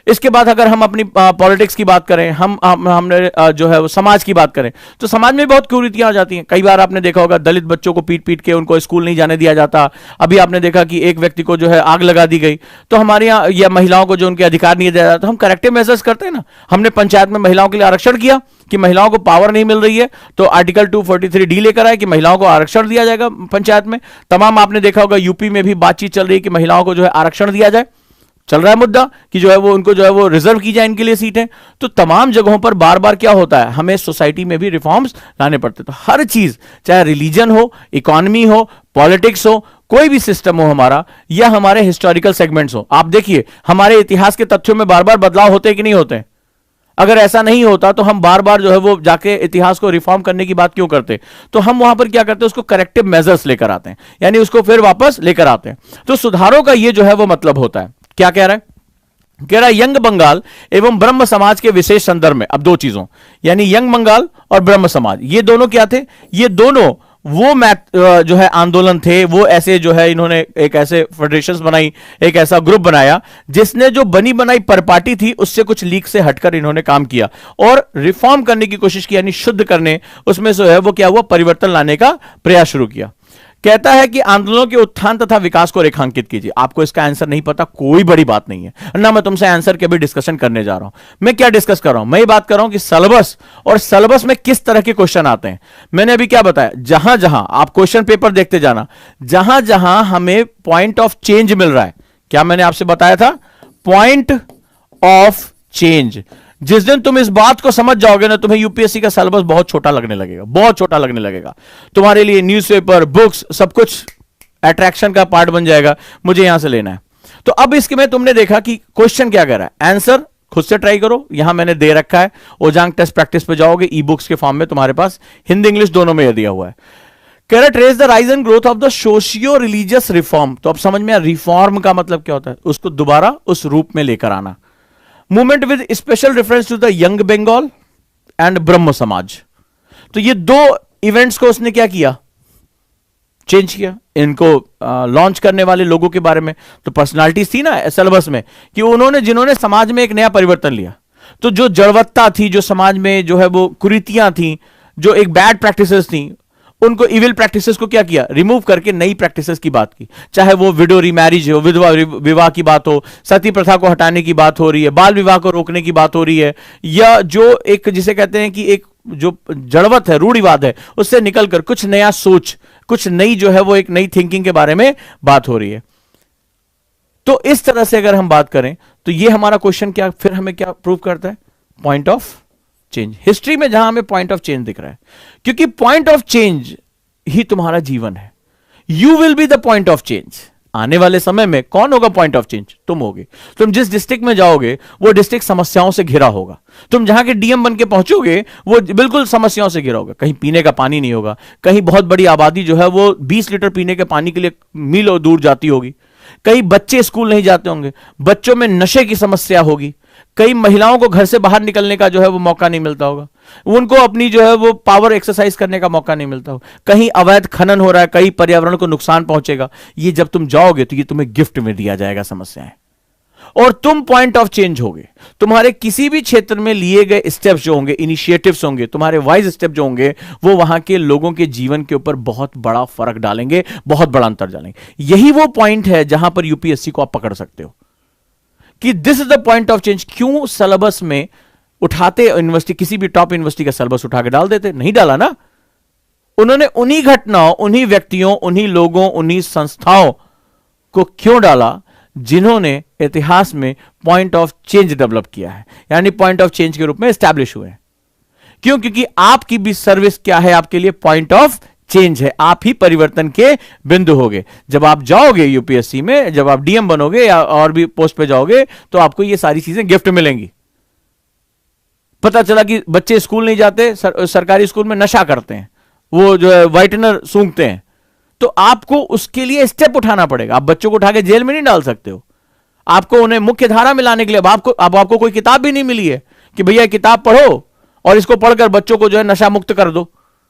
इसके बाद अगर हम अपनी पॉलिटिक्स की बात करें, हमने जो है वो समाज की बात करें, तो समाज में बहुत कुरीतियां आ जाती हैं। कई बार आपने देखा होगा, दलित बच्चों को पीट पीट के उनको स्कूल नहीं जाने दिया जाता। अभी आपने देखा कि एक व्यक्ति को जो है आग लगा दी गई। तो हमारे यहाँ, या महिलाओं को जो उनके अधिकार नहीं दिया जाता, हम करेक्टिव मेजर्स करते हैं ना। हमने पंचायत में महिलाओं के लिए आरक्षण किया कि महिलाओं को पावर नहीं मिल रही है, तो आर्टिकल 243D लेकर आए कि महिलाओं को आरक्षण दिया जाएगा पंचायत में। तमाम आपने देखा होगा, यूपी में भी बातचीत चल रही है कि महिलाओं को जो है आरक्षण दिया जाए, चल रहा है मुद्दा कि जो है वो उनको जो है वो रिजर्व की जाए इनके लिए सीटें। तो तमाम जगहों पर बार बार क्या होता है, हमें सोसाइटी में भी रिफॉर्म्स लाने पड़ते। तो हर चीज, चाहे रिलीजन हो, इकोनॉमी हो, पॉलिटिक्स हो, कोई भी सिस्टम हो हमारा, या हमारे हिस्टोरिकल सेगमेंट्स हो, आप देखिए हमारे इतिहास के तथ्यों में बार बार बदलाव होते कि नहीं होते। अगर ऐसा नहीं होता तो हम बार बार जो है वो जाके इतिहास को रिफॉर्म करने की बात क्यों करते? तो हम वहां पर क्या करते हैं, उसको करेक्टिव मेजर्स लेकर आते हैं, यानी उसको फिर वापस लेकर आते हैं। तो सुधारों का ये जो है वो मतलब होता है। क्या कह रहा है? कह रहा है यंग बंगाल एवं ब्रह्म समाज के विशेष संदर्भ में। अब दो चीजों, यानी यंग बंगाल और ब्रह्म समाज, ये दोनों क्या थे? ये दोनों वो जो है आंदोलन थे, वो ऐसे जो है इन्होंने एक ऐसे फेडरेशंस बनाई, एक ऐसा ग्रुप बनाया जिसने जो बनी बनाई परपाटी थी उससे कुछ लीक से हटकर इन्होंने काम किया और रिफॉर्म करने की कोशिश की, यानी शुद्ध करने, उसमें जो है वो क्या हुआ, परिवर्तन लाने का प्रयास शुरू किया। कहता है कि आंदोलनों के उत्थान तथा विकास को रेखांकित कीजिए। आपको इसका आंसर नहीं पता, कोई बड़ी बात नहीं है ना, मैं तुमसे आंसर के भी डिस्कशन करने जा रहा हूं। मैं क्या डिस्कस कर रहा हूं, मैं ये बात कर रहा हूं कि सिलेबस और सिलेबस में किस तरह के क्वेश्चन आते हैं। मैंने अभी क्या बताया, जहां जहां आप क्वेश्चन पेपर देखते जाना, जहां जहां हमें पॉइंट ऑफ चेंज मिल रहा है, क्या मैंने आपसे बताया था? Point of change. जिस दिन तुम इस बात को समझ जाओगे ना, तुम्हें यूपीएससी का सिलेबस बहुत छोटा लगने लगेगा, बहुत छोटा लगने लगेगा। तुम्हारे लिए न्यूज़पेपर, बुक्स, सब कुछ अट्रैक्शन का पार्ट बन जाएगा, मुझे यहां से लेना है। तो अब इसके में तुमने देखा कि क्वेश्चन क्या कह रहा है, आंसर खुद से ट्राई करो, यहां मैंने दे रखा है। ओजांग टेस्ट प्रैक्टिस पे जाओगे, ई बुक्स के फॉर्म में तुम्हारे पास हिंदी इंग्लिश दोनों में दिया हुआ है। कह रहा trace the rise and growth of the socio religious reform. तो अब समझ में आया रिफॉर्म का मतलब क्या होता है, उसको दोबारा उस रूप में लेकर आना। Movement with special reference to the young Bengal and Brahmo Samaj. तो ये दो इवेंट्स को उसने क्या किया, चेंज किया। इनको लॉन्च करने वाले लोगों के बारे में तो पर्सनालिटीज थी ना सिलेबस में, कि उन्होंने जिन्होंने समाज में एक नया परिवर्तन लिया। तो जो जड़वत्ता थी, जो समाज में जो है वो कुरीतियां थी, जो एक बैड प्रैक्टिसेस थी, उनको इविल प्रैक्टिसेस को क्या किया, रिमूव करके नई प्रैक्टिसेस की बात की। चाहे वो विडो रीमैरिज हो, विधवा विवाह की बात हो, सती प्रथा को हटाने की बात हो रही है, बाल विवाह को रोकने की बात हो रही है, या जो एक जिसे कहते हैं कि एक जो जड़वत है, रूढ़िवाद है, उससे निकलकर कुछ नया सोच, कुछ नई जो है वो एक नई थिंकिंग के बारे में बात हो रही है। तो इस तरह से अगर हम बात करें तो ये हमारा क्वेश्चन क्या फिर हमें क्या प्रूव करता है, पॉइंट ऑफ चेंज। हिस्ट्री में जहां हमें पॉइंट ऑफ चेंज दिख रहा है, क्योंकि पॉइंट ऑफ चेंज ही तुम्हारा जीवन है। You will be the point of change. आने वाले समय में कौन होगा पॉइंट ऑफ चेंज? तुम होगे। तुम जिस डिस्ट्रिक्ट में जाओगे वो डिस्ट्रिक्ट समस्याओं से घिरा होगा। तुम जहां के डीएम बन के पहुंचोगे वो बिल्कुल समस्याओं से घिरा होगा। कहीं पीने का पानी नहीं होगा, कहीं बहुत बड़ी आबादी जो है वो 20 लीटर पीने के पानी के लिए मीलों दूर जाती होगी, कई बच्चे स्कूल नहीं जाते होंगे, बच्चों में नशे की समस्या होगी, कई महिलाओं को घर से बाहर निकलने का जो है वो मौका नहीं मिलता होगा, उनको अपनी जो है वो पावर एक्सरसाइज करने का मौका नहीं मिलता होगा, कहीं अवैध खनन हो रहा है, कहीं पर्यावरण को नुकसान पहुंचेगा। ये जब तुम जाओगे तो ये तुम्हें गिफ्ट में दिया जाएगा समस्याएं, और तुम पॉइंट ऑफ चेंज होगे। तुम्हारे किसी भी क्षेत्र में लिए गए स्टेप्स जो होंगे, इनिशिएटिव्स होंगे, तुम्हारे वाइज स्टेप जो होंगे, वो वहां के लोगों के जीवन के ऊपर बहुत बड़ा फर्क डालेंगे, बहुत बड़ा अंतर डालेंगे। यही वो पॉइंट है जहां पर यूपीएससी को आप पकड़ सकते हो कि this is the point of change. क्यों सिलेबस में उठाते यूनिवर्सिटी, किसी भी टॉप यूनिवर्सिटी का सिलेबस उठा के डाल देते? नहीं डाला ना। उन्होंने उन्हीं घटनाओं, उन्हीं व्यक्तियों, उन्हीं लोगों, उन्हीं संस्थाओं को क्यों डाला जिन्होंने इतिहास में पॉइंट ऑफ चेंज डेवलप किया है, यानी पॉइंट ऑफ चेंज के रूप में एस्टैब्लिश हुए हैं। क्यों? क्योंकि आपकी भी सर्विस क्या है, आपके लिए पॉइंट ऑफ चेंज है। आप ही परिवर्तन के बिंदु होगे। जब आप जाओगे यूपीएससी में, जब आप डीएम बनोगे या और भी पोस्ट पे जाओगे, तो आपको ये सारी चीजें गिफ्ट मिलेंगी। पता चला कि बच्चे स्कूल नहीं जाते, सरकारी स्कूल में नशा करते हैं, वो जो है व्हाइटनर सूंघते हैं, तो आपको उसके लिए स्टेप उठाना पड़ेगा। आप बच्चों को उठा के जेल में नहीं डाल सकते हो। आपको उन्हें मुख्य धारा में लाने के लिए अब आपको कोई किताब भी नहीं मिली है कि भैया किताब पढ़ो और इसको पढ़कर बच्चों को जो है नशा मुक्त कर दो।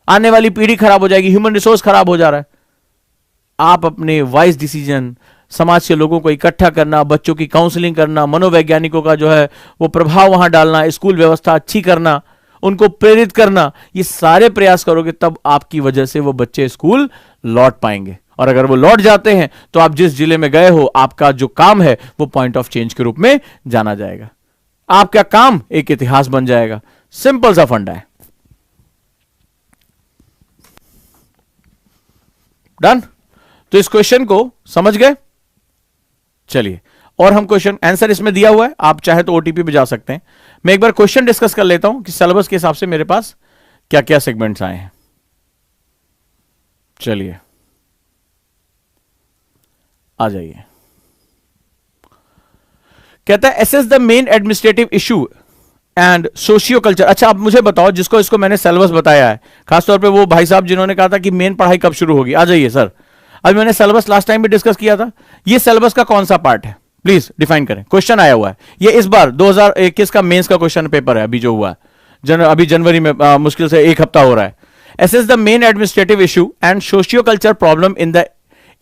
आने वाली पीढ़ी खराब हो जाएगी, ह्यूमन रिसोर्स खराब हो जा रहा है। आप अपने वाइज डिसीजन, समाज के लोगों को इकट्ठा करना, बच्चों की काउंसलिंग करना, मनोवैज्ञानिकों का जो है वो प्रभाव वहां डालना, स्कूल व्यवस्था अच्छी करना, उनको प्रेरित करना, ये सारे प्रयास करोगे तब आपकी वजह से वो बच्चे स्कूल लौट पाएंगे। और अगर वो लौट जाते हैं तो आप जिस जिले में गए हो, आपका जो काम है वो पॉइंट ऑफ चेंज के रूप में जाना जाएगा। आपका काम एक इतिहास बन जाएगा। सिंपल सा फंडा है। डन? तो इस क्वेश्चन को समझ गए? चलिए, और हम क्वेश्चन आंसर इसमें दिया हुआ है, आप चाहे तो ओटीपी पे जा सकते हैं। मैं एक बार क्वेश्चन डिस्कस कर लेता हूं कि सिलेबस के हिसाब से मेरे पास क्या क्या सेगमेंट्स आए हैं। चलिए आ जाइए। कहता है assess the main administrative issue and socio culture. अच्छा, आप मुझे बताओ, जिसको इसको मैंने सिलेबस बताया है, खासतौर पे वो भाई साहब जिन्होंने कहा था कि मेन पढ़ाई कब शुरू होगी, आ जाइए सर। अभी मैंने सिलेबस लास्ट टाइम भी डिस्कस किया था, ये सिलेबस का कौन सा पार्ट है प्लीज डिफाइन करें। क्वेश्चन आया हुआ है, ये इस बार 2021 का मेंस का क्वेश्चन पेपर है, अभी जो हुआ है अभी जनवरी में, मुश्किल से एक हफ्ता हो रहा है। Assess the main administrative issue and socio culture problem in the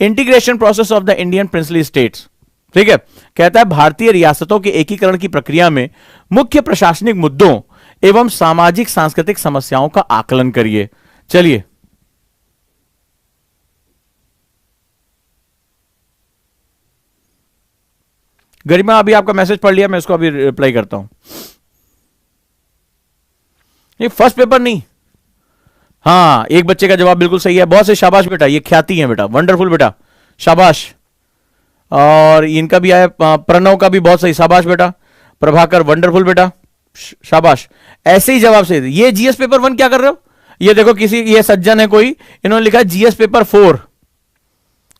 integration process of the Indian princely states. ठीक है, कहता है भारतीय रियासतों के एकीकरण की प्रक्रिया में मुख्य प्रशासनिक मुद्दों एवं सामाजिक सांस्कृतिक समस्याओं का आकलन करिए। चलिए, गरिमा अभी आपका मैसेज पढ़ लिया, मैं इसको अभी रिप्लाई करता हूं। ये फर्स्ट पेपर नहीं, हाँ एक बच्चे का जवाब बिल्कुल सही है, बहुत से शाबाश बेटा, ये ख्याति है बेटा, वंडरफुल बेटा, शाबाश। और इनका भी आया, प्रणव का भी बहुत सही, शाबाश बेटा। प्रभाकर वंडरफुल बेटा, शाबाश। ऐसे ही जवाब से ये जीएस पेपर 1 क्या कर रहे हो? ये देखो किसी, ये सज्जन है कोई, इन्होंने लिखा जीएस पेपर 4,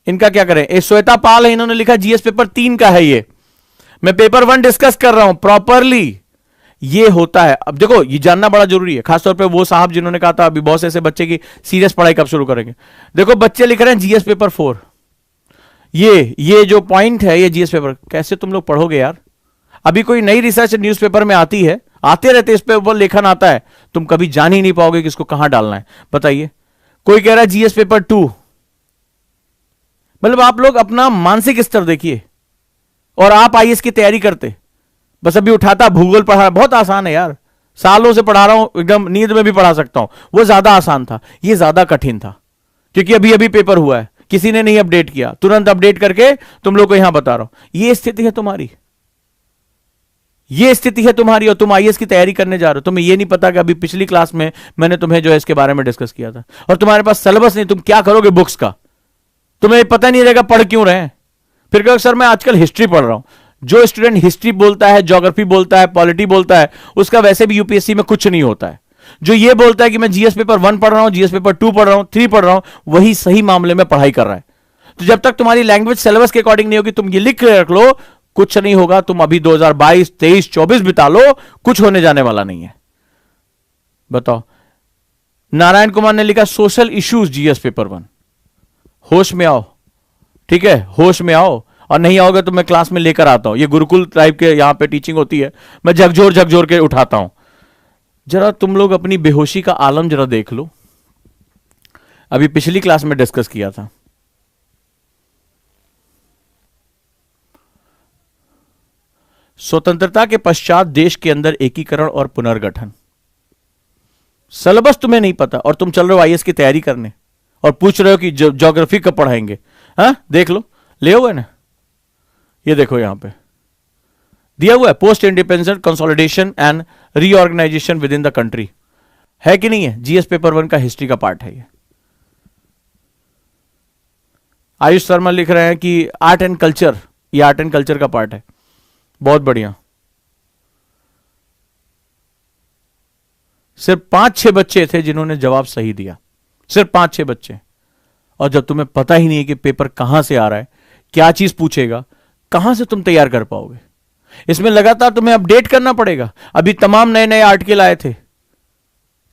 इनका क्या करें? ये श्वेता पाल है, इन्होंने लिखा जीएस पेपर 3 का है। ये मैं पेपर 1 डिस्कस कर रहा हूं प्रॉपरली। ये होता है। अब देखो ये जानना बड़ा जरूरी है, खासतौर पे वो साहब जिन्होंने कहा था अभी बहुत से ऐसे बच्चे की सीरियस पढ़ाई कब शुरू करेंगे। देखो बच्चे लिख रहे हैं जीएस पेपर 4, ये जो पॉइंट है, ये जीएस पेपर कैसे तुम लोग पढ़ोगे यार? अभी कोई नई रिसर्च न्यूज़पेपर में आती है, आते रहते इस पे ऊपर लेखन आता है, तुम कभी जान ही नहीं पाओगे कि इसको कहां डालना है। बताइए, कोई कह रहा है जीएस पेपर 2। मतलब आप लोग अपना मानसिक स्तर देखिए, और आप आईएएस की तैयारी करते, बस अभी उठाता भूगोल पढ़ा, बहुत आसान है यार, सालों से पढ़ा रहा हूं, एकदम नींद में भी पढ़ा सकता हूं। वो ज्यादा आसान था, ये ज्यादा कठिन था, क्योंकि अभी अभी पेपर हुआ है, किसी ने नहीं अपडेट किया, तुरंत अपडेट करके तुम लोग को यहां बता रहा हूं। ये स्थिति है तुम्हारी, ये स्थिति है तुम्हारी, और तुम आईएएस की तैयारी करने जा रहे हो। तुम्हें ये नहीं पता कि अभी पिछली क्लास में मैंने तुम्हें जो है इसके बारे में डिस्कस किया था, और तुम्हारे पास सिलेबस नहीं, तुम क्या करोगे बुक्स का? तुम्हें पता नहीं रहेगा पढ़ क्यों रहे। फिर कहो सर मैं आजकल हिस्ट्री पढ़ रहा हूं। जो स्टूडेंट हिस्ट्री बोलता है, ज्योग्राफी बोलता है, पॉलिटी बोलता है, उसका वैसे भी यूपीएससी में कुछ नहीं होता है। जो ये बोलता है कि मैं जीएस पेपर 1 पढ़ रहा हूं, जीएस पेपर 2 पढ़ रहा हूं, 3 पढ़ रहा हूं, वही सही मामले में पढ़ाई कर रहा है। तो जब तक तुम्हारी लैंग्वेज सिलेबस के अकॉर्डिंग नहीं होगी, तुम ये लिख के रख लो, कुछ नहीं होगा। तुम अभी 2022, 23, 24 बिता लो, कुछ होने जाने वाला नहीं है। बताओ, नारायण कुमार ने लिखा सोशल इश्यूज जीएस पेपर 1। होश में आओ, ठीक है, होश में आओ, और नहीं आओगे तो मैं क्लास में लेकर आता हूं। ये गुरुकुल टाइप के यहां पे टीचिंग होती है, मैं झकझोर के उठाता हूं। जरा तुम लोग अपनी बेहोशी का आलम जरा देख लो। अभी पिछली क्लास में डिस्कस किया था, स्वतंत्रता के पश्चात देश के अंदर एकीकरण और पुनर्गठन। सिलेबस तुम्हें नहीं पता और तुम चल रहे हो आईएएस की तैयारी करने, और पूछ रहे हो कि ज्योग्राफी कब पढ़ाएंगे। हाँ देख लो, ले हुआ है ना, ये देखो यहां पे दिया हुआ है, post independence consolidation and reorganisation within the country, है कि नहीं है? जीएस पेपर 1 का हिस्ट्री का पार्ट है ये। आयुष शर्मा लिख रहे हैं कि आर्ट एंड कल्चर, ये आर्ट एंड कल्चर का पार्ट है। बहुत बढ़िया। सिर्फ 5-6 बच्चे थे जिन्होंने जवाब सही दिया, सिर्फ 5-6 बच्चे। और जब तुम्हें पता ही नहीं है कि पेपर कहां से आ रहा है, क्या चीज पूछेगा, कहां से तुम तैयार कर पाओगे? इसमें लगातार तुम्हें अपडेट करना पड़ेगा। अभी तमाम नए नए आर्टिकल आए थे,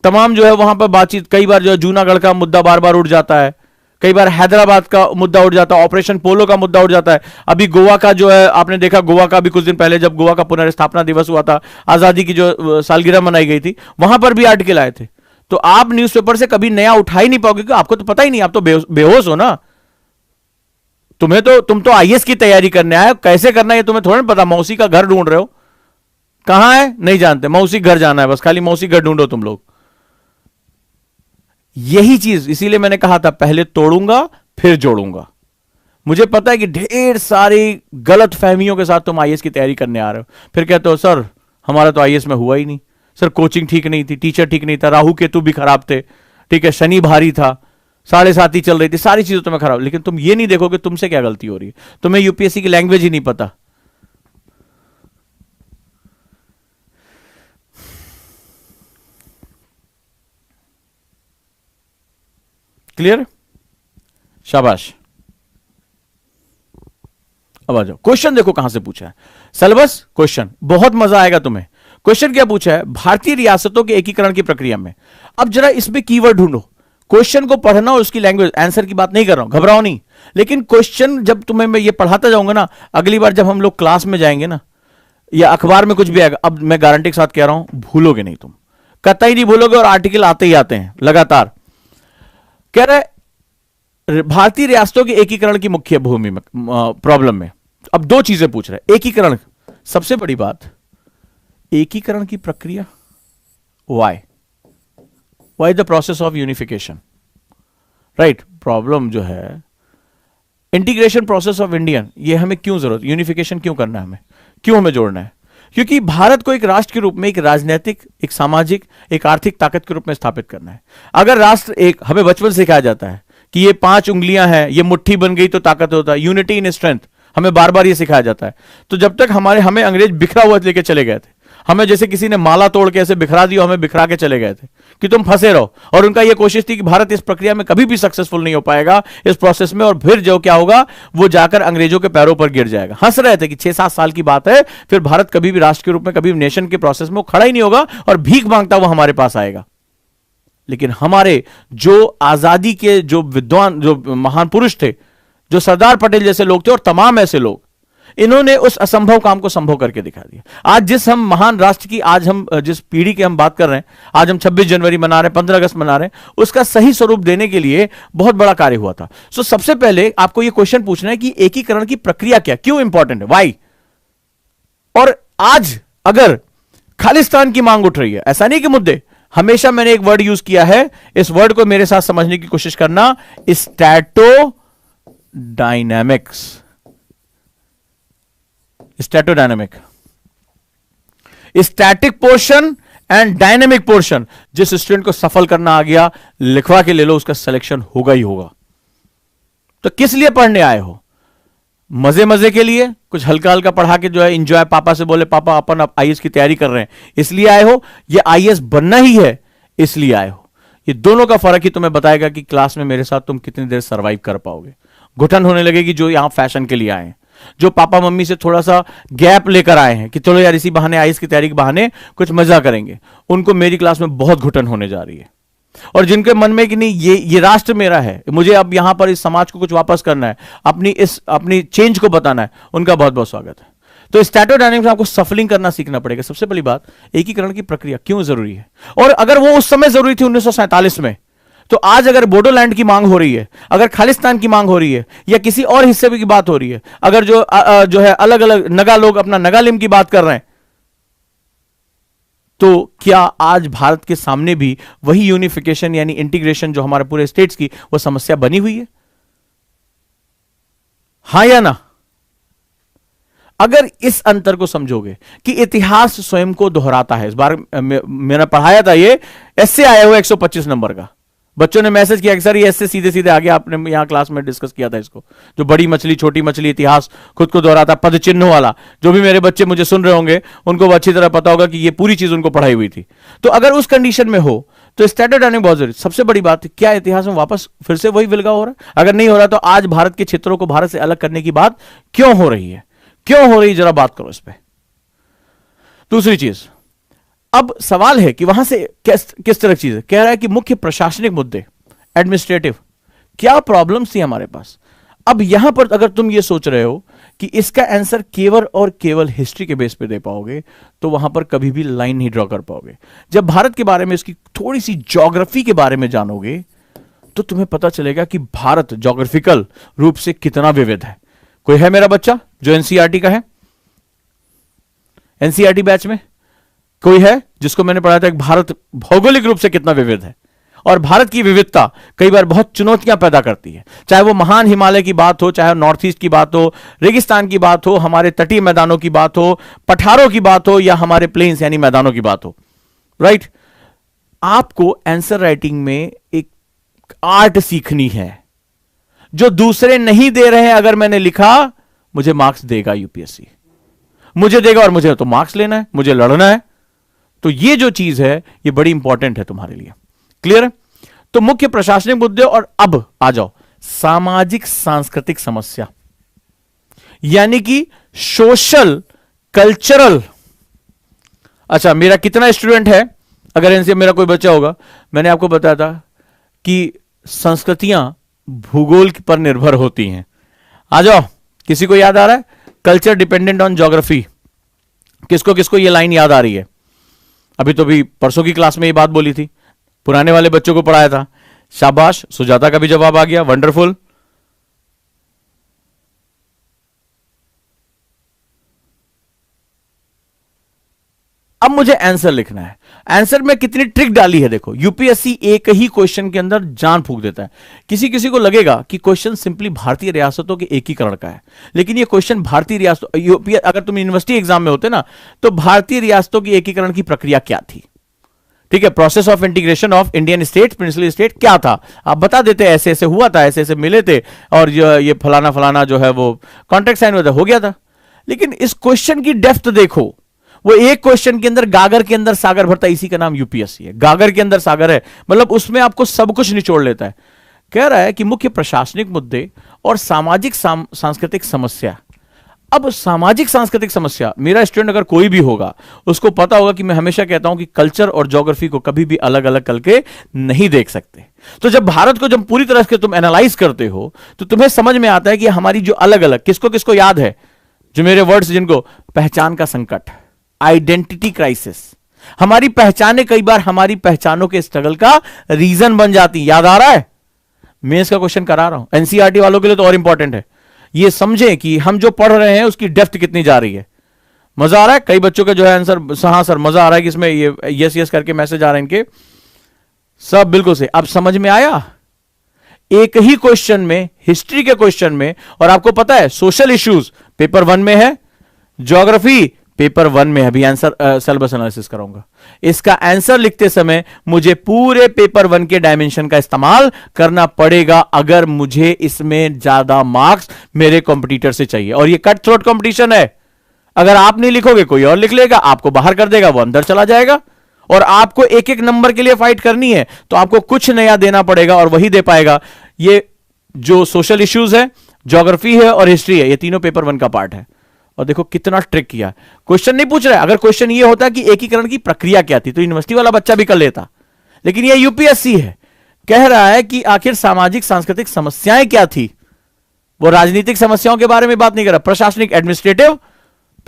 तमाम जो है वहां पर बातचीत, कई बार जो है जूनागढ़ का मुद्दा बार बार उठ जाता है, कई बार हैदराबाद का मुद्दा उठ जाता है, ऑपरेशन पोलो का मुद्दा उठ जाता है। अभी गोवा का जो है, आपने देखा गोवा का भी कुछ दिन पहले जब गोवा का पुनर्स्थापना दिवस हुआ था, आजादी की जो सालगिरह मनाई गई थी, वहां पर भी आर्टिकल आए थे। तो आप न्यूज़पेपर से कभी नया उठा ही नहीं पाओगे, क्योंकि आपको तो पता ही नहीं, आप तो बेहोश हो ना। तुम तो आईएएस की तैयारी करने आए, कैसे करना है तुम्हें थोड़ा पता। मौसी का घर ढूंढ रहे हो, कहां है नहीं जानते, मौसी घर जाना है, बस खाली मौसी घर ढूंढो तुम लोग। यही चीज, इसीलिए मैंने कहा था पहले तोड़ूंगा फिर जोड़ूंगा। मुझे पता है कि ढेर सारी गलत फहमियों के साथ तुम आईएएस की तैयारी करने आ रहे हो, फिर कहते हो सर हमारा तो आईएएस में हुआ ही नहीं, सर कोचिंग ठीक नहीं थी, टीचर ठीक नहीं था, राहु केतु भी खराब थे, ठीक है, शनि भारी था, 7.5 चल रही थी, सारी चीजें तुम्हें खराब। लेकिन तुम ये नहीं देखो कि तुमसे क्या गलती हो रही है, तुम्हें यूपीएससी की लैंग्वेज ही नहीं पता। क्लियर? शाबाश। अब आ जाओ, क्वेश्चन देखो कहां से पूछा है। सिलेबस क्वेश्चन, बहुत मजा आएगा तुम्हें। क्वेश्चन क्या पूछा है? भारतीय रियासतों के एकीकरण की प्रक्रिया में। अब जरा इसमें कीवर्ड ढूंढो, क्वेश्चन को पढ़ना और उसकी लैंग्वेज, आंसर की बात नहीं कर रहा हूं, घबराओ नहीं। लेकिन क्वेश्चन जब तुम्हें मैं ये पढ़ाता जाऊंगा ना, अगली बार जब हम लोग क्लास में जाएंगे ना, या अखबार में कुछ भी आएगा, अब मैं गारंटी के साथ कह रहा हूं भूलोगे नहीं, तुम कतई नहीं भूलोगे, और आर्टिकल आते ही आते हैं लगातार। कह रहे भारतीय रियासतों के एकीकरण की मुख्य भूमि में प्रॉब्लम में अब 2 चीजें पूछ रहे। एकीकरण, सबसे बड़ी बात, एकीकरण की प्रक्रिया, why the process of unification, right. Problem जो है इंटीग्रेशन प्रोसेस ऑफ इंडियन, ये हमें क्यों जरूरत, यूनिफिकेशन क्यों करना है हमें, क्यों हमें जोड़ना है? क्योंकि भारत को एक राष्ट्र के रूप में, एक राजनीतिक, एक सामाजिक, एक आर्थिक ताकत के रूप में स्थापित करना है। अगर राष्ट्र एक, हमें बचपन से सिखाया जाता है कि ये 5 उंगलियां हैं, ये मुट्ठी बन गई तो ताकत होता है, यूनिटी इन स्ट्रेंथ, हमें बार बार ये सिखाया जाता है। तो जब तक हमें अंग्रेज बिखरा हुआ लेके चले गए थे, हमें जैसे किसी ने माला तोड़ के ऐसे बिखरा दिया, हमें बिखरा के चले गए थे कि तुम फंसे रहो। और उनका यह कोशिश थी कि भारत इस प्रक्रिया में कभी भी सक्सेसफुल नहीं हो पाएगा इस प्रोसेस में, और फिर जो क्या होगा वो जाकर अंग्रेजों के पैरों पर गिर जाएगा। हंस रहे थे कि 6-7 साल की बात है, फिर भारत कभी भी राष्ट्र के रूप में, कभी भी नेशन के प्रोसेस में वो खड़ा ही नहीं होगा और भीख मांगता हुआ हमारे पास आएगा। लेकिन हमारे जो आजादी के जो विद्वान, जो महान पुरुष थे, जो सरदार पटेल जैसे लोग थे और तमाम ऐसे लोग, इन्होंने उस असंभव काम को संभव करके दिखा दिया। आज जिस हम महान राष्ट्र की, आज हम जिस पीढ़ी की हम बात कर रहे हैं, आज हम 26 जनवरी मना रहे हैं, 15 अगस्त मना रहे हैं, उसका सही स्वरूप देने के लिए बहुत बड़ा कार्य हुआ था। सो सबसे पहले आपको यह क्वेश्चन पूछना है कि एकीकरण की प्रक्रिया क्या, क्यों इंपॉर्टेंट है, वाई। और आज अगर खालिस्तान की मांग उठ रही है, ऐसा नहीं कि मुद्दे, हमेशा मैंने एक वर्ड यूज किया है, इस वर्ड को मेरे साथ समझने की कोशिश करना, static dynamics. Static dynamic, static portion and dynamic portion. जिस स्टूडेंट को सफल करना आ गया, लिखवा के ले लो, उसका सिलेक्शन होगा ही होगा। तो किस लिए पढ़ने आए हो? मजे मजे के लिए, कुछ हल्का हल्का पढ़ा के जो है इंजॉय, पापा से बोले पापा अपन अब आईएएस की तैयारी कर रहे हैं इसलिए आए हो, ये आईएएस बनना ही है इसलिए आए हो? ये दोनों का फर्क ही तुम्हें बताएगा कि क्लास में मेरे साथ तुम कितनी देर सरवाइव कर पाओगे। घुटन होने लगेगी जो यहां फैशन के लिए आए हैं, जो पापा मम्मी से थोड़ा सा गैप लेकर आए हैं कि चलो यार इसी बहाने आईएएस की तैयारी के बहाने कुछ मजा करेंगे, उनको मेरी क्लास में बहुत घुटन होने जा रही है। और जिनके मन में कि नहीं ये राष्ट्र मेरा है, मुझे अब यहां पर इस समाज को कुछ वापस करना है, अपनी चेंज को बताना है, उनका बहुत बहुत स्वागत है। तो स्टैटोडायनेमिक्स में आपको सफलिंग करना सीखना पड़ेगा। सबसे पहली बात, एकीकरण की प्रक्रिया क्यों जरूरी है, और अगर वो उस समय जरूरी थी 1947 में, तो आज अगर बोडोलैंड की मांग हो रही है, अगर खालिस्तान की मांग हो रही है, या किसी और हिस्से की बात हो रही है, अगर जो है अलग अलग नगा लोग अपना नगालिम की बात कर रहे हैं, तो क्या आज भारत के सामने भी वही यूनिफिकेशन यानी इंटीग्रेशन जो हमारे पूरे स्टेट्स की वो समस्या बनी हुई है? हां या ना? अगर इस अंतर को समझोगे कि इतिहास स्वयं को दोहराता है, इस बार मैंने पढ़ाया था, ये ऐसे आया हुआ 125 नंबर का, बच्चों ने मैसेज किया कि सर ये ऐसे सीधे सीधे आगे, आपने यहां क्लास में डिस्कस किया था इसको, जो बड़ी मछली छोटी मछली इतिहास खुद को दोहराता, पद चिन्हों वाला। जो भी मेरे बच्चे मुझे सुन रहे होंगे उनको अच्छी तरह पता होगा कि ये पूरी चीज उनको पढ़ाई हुई थी। तो अगर उस कंडीशन में हो तो स्टैटोडायनेमिक्स बहुत जरूरी। सबसे बड़ी बात है, क्या इतिहास में वापस फिर से वही विलगा हो रहा है? अगर नहीं हो रहा तो आज भारत के क्षेत्रों को भारत से अलग करने की बात क्यों हो रही है, क्यों हो रही, जरा बात करो इस पर। दूसरी चीज, अब सवाल है कि वहां से किस तरह की चीज है, कह रहा है कि मुख्य प्रशासनिक मुद्दे, एडमिनिस्ट्रेटिव, क्या प्रॉब्लम्स थी हमारे पास। अब यहां पर अगर तुम ये सोच रहे हो कि इसका आंसर केवल और केवल हिस्ट्री के बेस पे दे पाओगे, तो वहां पर कभी भी लाइन नहीं ड्रॉ कर पाओगे। जब भारत के बारे में, इसकी थोड़ी सी ज्योग्राफी के बारे में जानोगे, तो तुम्हें पता चलेगा कि भारत ज्योग्राफिकल रूप से कितना विविध है। कोई है मेरा बच्चा जो एनसीईआरटी का है? एनसीईआरटी बैच में कोई है जिसको मैंने पढ़ाया था कि भारत भौगोलिक रूप से कितना विविध है? और भारत की विविधता कई बार बहुत चुनौतियां पैदा करती है, चाहे वो महान हिमालय की बात हो, चाहे नॉर्थ ईस्ट की बात हो, रेगिस्तान की बात हो, हमारे तटीय मैदानों की बात हो, पठारों की बात हो, या हमारे प्लेन्स यानी मैदानों की बात हो। राइट? आपको आंसर राइटिंग में एक आर्ट सीखनी है जो दूसरे नहीं दे रहे हैं। अगर मैंने लिखा, मुझे मार्क्स देगा यूपीएससी, मुझे देगा, और मुझे तो मार्क्स लेना है, मुझे लड़ना है। तो ये जो चीज है ये बड़ी इंपॉर्टेंट है तुम्हारे लिए। क्लियर है? तो मुख्य प्रशासनिक मुद्दे, और अब आ जाओ सामाजिक सांस्कृतिक समस्या, यानी कि सोशल कल्चरल। अच्छा, मेरा कितना स्टूडेंट है? अगर इनसे मेरा कोई बच्चा होगा, मैंने आपको बताया था कि संस्कृतियां भूगोल पर निर्भर होती हैं। आ जाओ, किसी को याद आ रहा है? Culture dependent on geography. किसको किसको ये लाइन याद आ रही है? अभी तो भी परसों की क्लास में ये बात बोली थी, पुराने वाले बच्चों को पढ़ाया था। शाबाश, सुजाता का भी जवाब आ गया, वंडरफुल। अब मुझे आंसर लिखना है। आंसर में कितनी ट्रिक डाली है देखो। यूपीएससी एक ही क्वेश्चन के अंदर जान फूंक देता है। किसी किसी को लगेगा कि क्वेश्चन सिंपली भारतीय रियासतों के एकीकरण का है, लेकिन ये क्वेश्चन भारतीय रियासतों, अगर तुम यूनिवर्सिटी एग्जाम में होते ना, तो भारतीय रियासतों की एकीकरण की प्रक्रिया क्या थी, ठीक है, process of integration of Indian state, princely state क्या था, आप बता देते ऐसे ऐसे हुआ था, ऐसे ऐसे मिले थे, और ये फलाना फलाना जो है वो कॉन्ट्रैक्ट साइन हुआ था, हो गया था। लेकिन इस क्वेश्चन की डेप्थ देखो, वो एक क्वेश्चन के अंदर गागर के अंदर सागर भरता है, इसी का नाम यूपीएससी है। गागर के अंदर सागर है, मतलब उसमें आपको सब कुछ निचोड़ लेता है। कह रहा है कि मुख्य प्रशासनिक मुद्दे और सामाजिक सांस्कृतिक समस्या। अब सामाजिक सांस्कृतिक समस्या, मेरा स्टूडेंट अगर कोई भी होगा उसको पता होगा कि मैं हमेशा कहता हूं कि कल्चर और ज्योग्राफी को कभी भी अलग अलग करके नहीं देख सकते। तो जब भारत को जब पूरी तरह से तुम एनालाइज करते हो तो तुम्हें समझ में आता है कि हमारी जो अलग अलग, किसको किसको याद है जो मेरे वर्ड्स जिनको, पहचान का संकट, आइडेंटिटी क्राइसिस, हमारी पहचाने कई बार हमारी पहचानों के स्ट्रगल का रीजन बन जाती। याद आ रहा है, मेंस का क्वेश्चन करा रहा हूं, एनसीईआरटी वालों के लिए तो और इंपॉर्टेंट है। ये समझें कि हम जो पढ़ रहे हैं उसकी डेप्थ कितनी जा रही है। मजा आ रहा है, कई बच्चों का जो है आंसर, हाँ सर मजा आ रहा है कि इसमें ये यस यस करके मैसेज आ रहे हैं इनके, सब बिल्कुल से। अब समझ में आया, एक ही क्वेश्चन में, हिस्ट्री के क्वेश्चन में, और आपको पता है सोशल इश्यूज पेपर 1 में है, ज्योग्राफी पेपर 1 में अभी आंसर सिलेबस एनालिसिस कराऊंगा। इसका आंसर लिखते समय मुझे पूरे पेपर 1 के डायमेंशन का इस्तेमाल करना पड़ेगा अगर मुझे इसमें ज्यादा मार्क्स मेरे कॉम्पिटिटर से चाहिए। और ये कट थ्रोट कंपटीशन है, अगर आप नहीं लिखोगे कोई और लिख लेगा, आपको बाहर कर देगा, वो अंदर चला जाएगा। और आपको एक एक नंबर के लिए फाइट करनी है तो आपको कुछ नया देना पड़ेगा, और वही दे पाएगा। ये जो सोशल इश्यूज है, ज्योग्राफी है और हिस्ट्री है, ये तीनों पेपर 1 का पार्ट है। और देखो कितना ट्रिक किया, क्वेश्चन नहीं पूछ रहा है। अगर क्वेश्चन ये होता कि एकीकरण की प्रक्रिया क्या थी तो यूनिवर्सिटी वाला बच्चा भी कर लेता, लेकिन ये यूपीएससी है, कह रहा है कि आखिर सामाजिक सांस्कृतिक समस्याएं क्या थी। वो राजनीतिक समस्याओं के बारे में बात नहीं कर रहा, प्रशासनिक एडमिनिस्ट्रेटिव